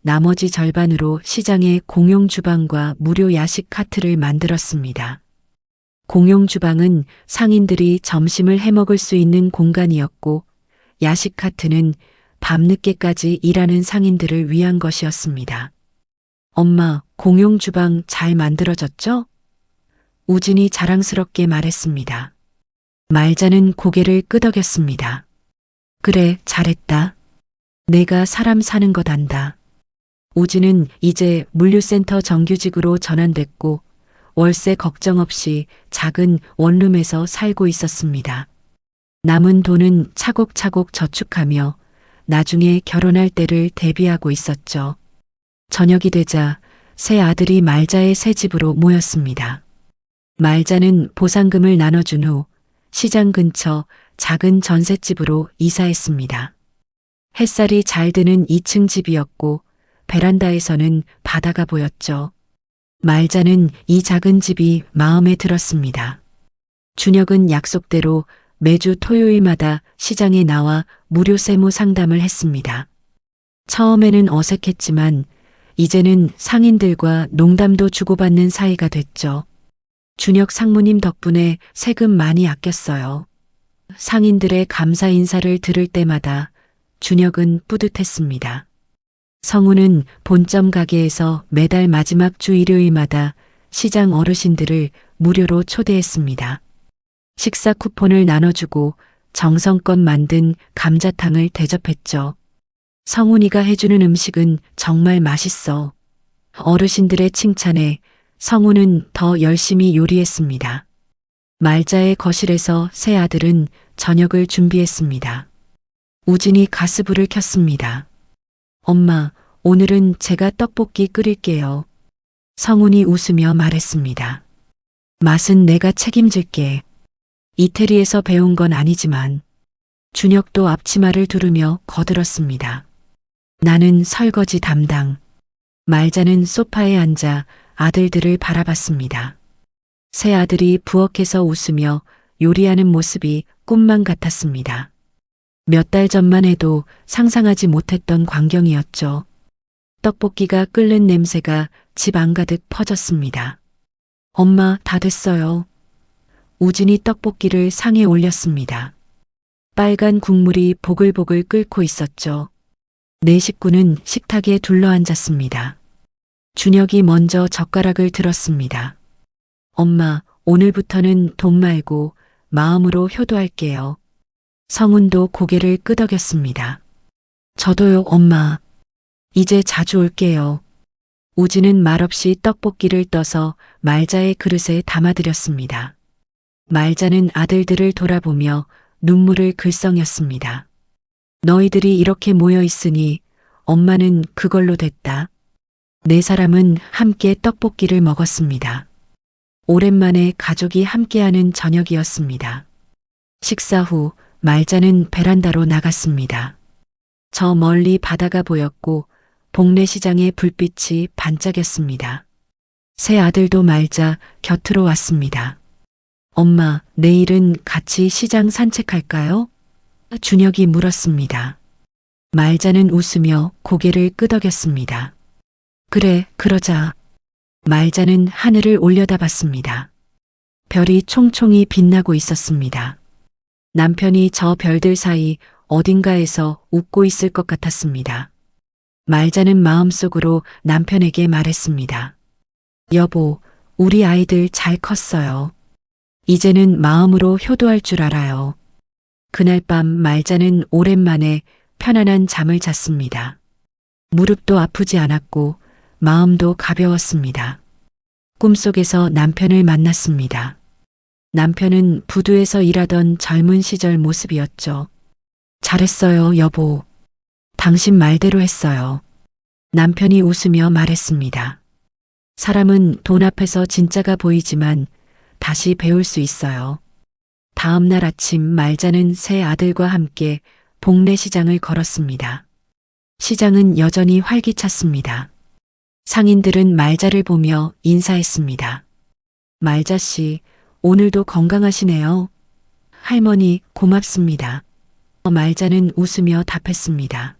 나머지 절반으로 시장에 공용 주방과 무료 야식 카트를 만들었습니다. 공용 주방은 상인들이 점심을 해먹을 수 있는 공간이었고 야식 카트는 밤늦게까지 일하는 상인들을 위한 것이었습니다. 엄마, 공용 주방 잘 만들어졌죠? 우진이 자랑스럽게 말했습니다. 말자는 고개를 끄덕였습니다. 그래, 잘했다. 내가 사람 사는 것 안다. 우진은 이제 물류센터 정규직으로 전환됐고 월세 걱정 없이 작은 원룸에서 살고 있었습니다. 남은 돈은 차곡차곡 저축하며 나중에 결혼할 때를 대비하고 있었죠. 저녁이 되자 새 아들이 말자의 새 집으로 모였습니다. 말자는 보상금을 나눠준 후 시장 근처 작은 전셋집으로 이사했습니다. 햇살이 잘 드는 2층 집이었고 베란다에서는 바다가 보였죠. 말자는 이 작은 집이 마음에 들었습니다. 준혁은 약속대로 매주 토요일마다 시장에 나와 무료 세무 상담을 했습니다. 처음에는 어색했지만 이제는 상인들과 농담도 주고받는 사이가 됐죠. 준혁 상무님 덕분에 세금 많이 아꼈어요. 상인들의 감사 인사를 들을 때마다 준혁은 뿌듯했습니다. 성우는 본점 가게에서 매달 마지막 주 일요일마다 시장 어르신들을 무료로 초대했습니다. 식사 쿠폰을 나눠주고 정성껏 만든 감자탕을 대접했죠. 성훈이가 해주는 음식은 정말 맛있어. 어르신들의 칭찬에 성훈은 더 열심히 요리했습니다. 말자의 거실에서 새 아들은 저녁을 준비했습니다. 우진이 가스불을 켰습니다. 엄마, 오늘은 제가 떡볶이 끓일게요. 성훈이 웃으며 말했습니다. 맛은 내가 책임질게. 이태리에서 배운 건 아니지만 준혁도 앞치마를 두르며 거들었습니다. 나는 설거지 담당. 말자는 소파에 앉아 아들들을 바라봤습니다. 새 아들이 부엌에서 웃으며 요리하는 모습이 꿈만 같았습니다. 몇 달 전만 해도 상상하지 못했던 광경이었죠. 떡볶이가 끓는 냄새가 집 안가득 퍼졌습니다. 엄마, 다 됐어요. 우진이 떡볶이를 상에 올렸습니다. 빨간 국물이 보글보글 끓고 있었죠. 네 식구는 식탁에 둘러앉았습니다. 준혁이 먼저 젓가락을 들었습니다. 엄마, 오늘부터는 돈 말고 마음으로 효도할게요. 성훈도 고개를 끄덕였습니다. 저도요, 엄마. 이제 자주 올게요. 우진은 말없이 떡볶이를 떠서 말자의 그릇에 담아드렸습니다. 말자는 아들들을 돌아보며 눈물을 글썽였습니다. 너희들이 이렇게 모여 있으니 엄마는 그걸로 됐다. 네 사람은 함께 떡볶이를 먹었습니다. 오랜만에 가족이 함께하는 저녁이었습니다. 식사 후 말자는 베란다로 나갔습니다. 저 멀리 바다가 보였고 복례시장의 불빛이 반짝였습니다. 새 아들도 말자 곁으로 왔습니다. 엄마, 내일은 같이 시장 산책할까요? 준혁이 물었습니다. 말자는 웃으며 고개를 끄덕였습니다. 그래, 그러자. 말자는 하늘을 올려다봤습니다. 별이 총총히 빛나고 있었습니다. 남편이 저 별들 사이 어딘가에서 웃고 있을 것 같았습니다. 말자는 마음속으로 남편에게 말했습니다. 여보, 우리 아이들 잘 컸어요. 이제는 마음으로 효도할 줄 알아요. 그날 밤 말자는 오랜만에 편안한 잠을 잤습니다. 무릎도 아프지 않았고 마음도 가벼웠습니다. 꿈속에서 남편을 만났습니다. 남편은 부두에서 일하던 젊은 시절 모습이었죠. 잘했어요, 여보. 당신 말대로 했어요. 남편이 웃으며 말했습니다. 사람은 돈 앞에서 진짜가 보이지만 다시 배울 수 있어요. 다음 날 아침 말자는 세 아들과 함께 동네 시장을 걸었습니다. 시장은 여전히 활기찼습니다. 상인들은 말자를 보며 인사했습니다. 말자 씨, 오늘도 건강하시네요. 할머니, 고맙습니다. 말자는 웃으며 답했습니다.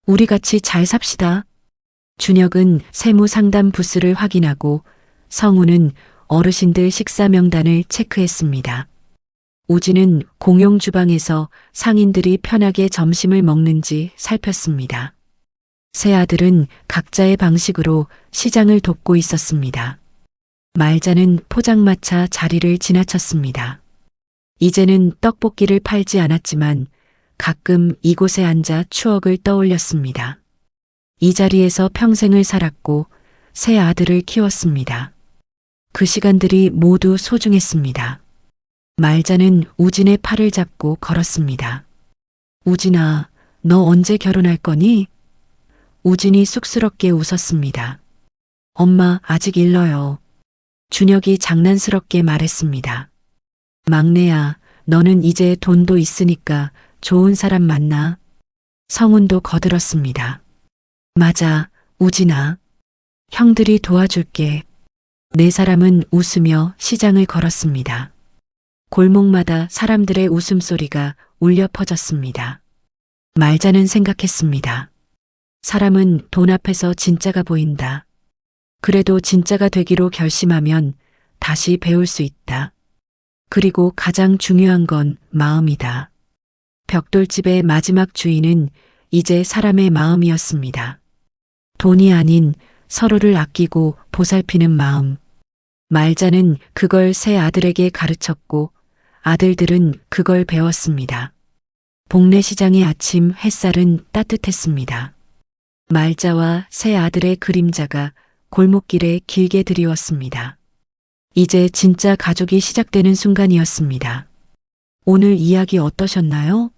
우리 같이 잘 삽시다. 준혁은 세무 상담 부스를 확인하고 성우는 어르신들 식사 명단을 체크했습니다. 우진은 공용 주방에서 상인들이 편하게 점심을 먹는지 살폈습니다. 세 아들은 각자의 방식으로 시장을 돕고 있었습니다. 말자는 포장마차 자리를 지나쳤습니다. 이제는 떡볶이를 팔지 않았지만 가끔 이곳에 앉아 추억을 떠올렸습니다. 이 자리에서 평생을 살았고 세 아들을 키웠습니다. 그 시간들이 모두 소중했습니다. 말자는 우진의 팔을 잡고 걸었습니다. 우진아, 너 언제 결혼할 거니? 우진이 쑥스럽게 웃었습니다. 엄마, 아직 일러요. 준혁이 장난스럽게 말했습니다. 막내야, 너는 이제 돈도 있으니까 좋은 사람 만나. 성훈도 거들었습니다. 맞아, 우진아. 형들이 도와줄게. 네 사람은 웃으며 시장을 걸었습니다. 골목마다 사람들의 웃음소리가 울려 퍼졌습니다. 말자는 생각했습니다. 사람은 돈 앞에서 진짜가 보인다. 그래도 진짜가 되기로 결심하면 다시 배울 수 있다. 그리고 가장 중요한 건 마음이다. 벽돌집의 마지막 주인은 이제 사람의 마음이었습니다. 돈이 아닌 서로를 아끼고 보살피는 마음. 말자는 그걸 세 아들에게 가르쳤고 아들들은 그걸 배웠습니다. 복례 시장의 아침 햇살은 따뜻했습니다. 말자와 세 아들의 그림자가 골목길에 길게 드리웠습니다. 이제 진짜 가족이 시작되는 순간이었습니다. 오늘 이야기 어떠셨나요?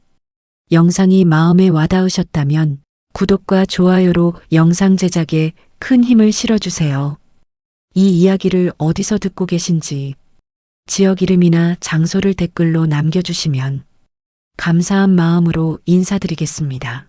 영상이 마음에 와닿으셨다면 구독과 좋아요로 영상 제작에 큰 힘을 실어주세요. 이 이야기를 어디서 듣고 계신지 지역 이름이나 장소를 댓글로 남겨주시면 감사한 마음으로 인사드리겠습니다.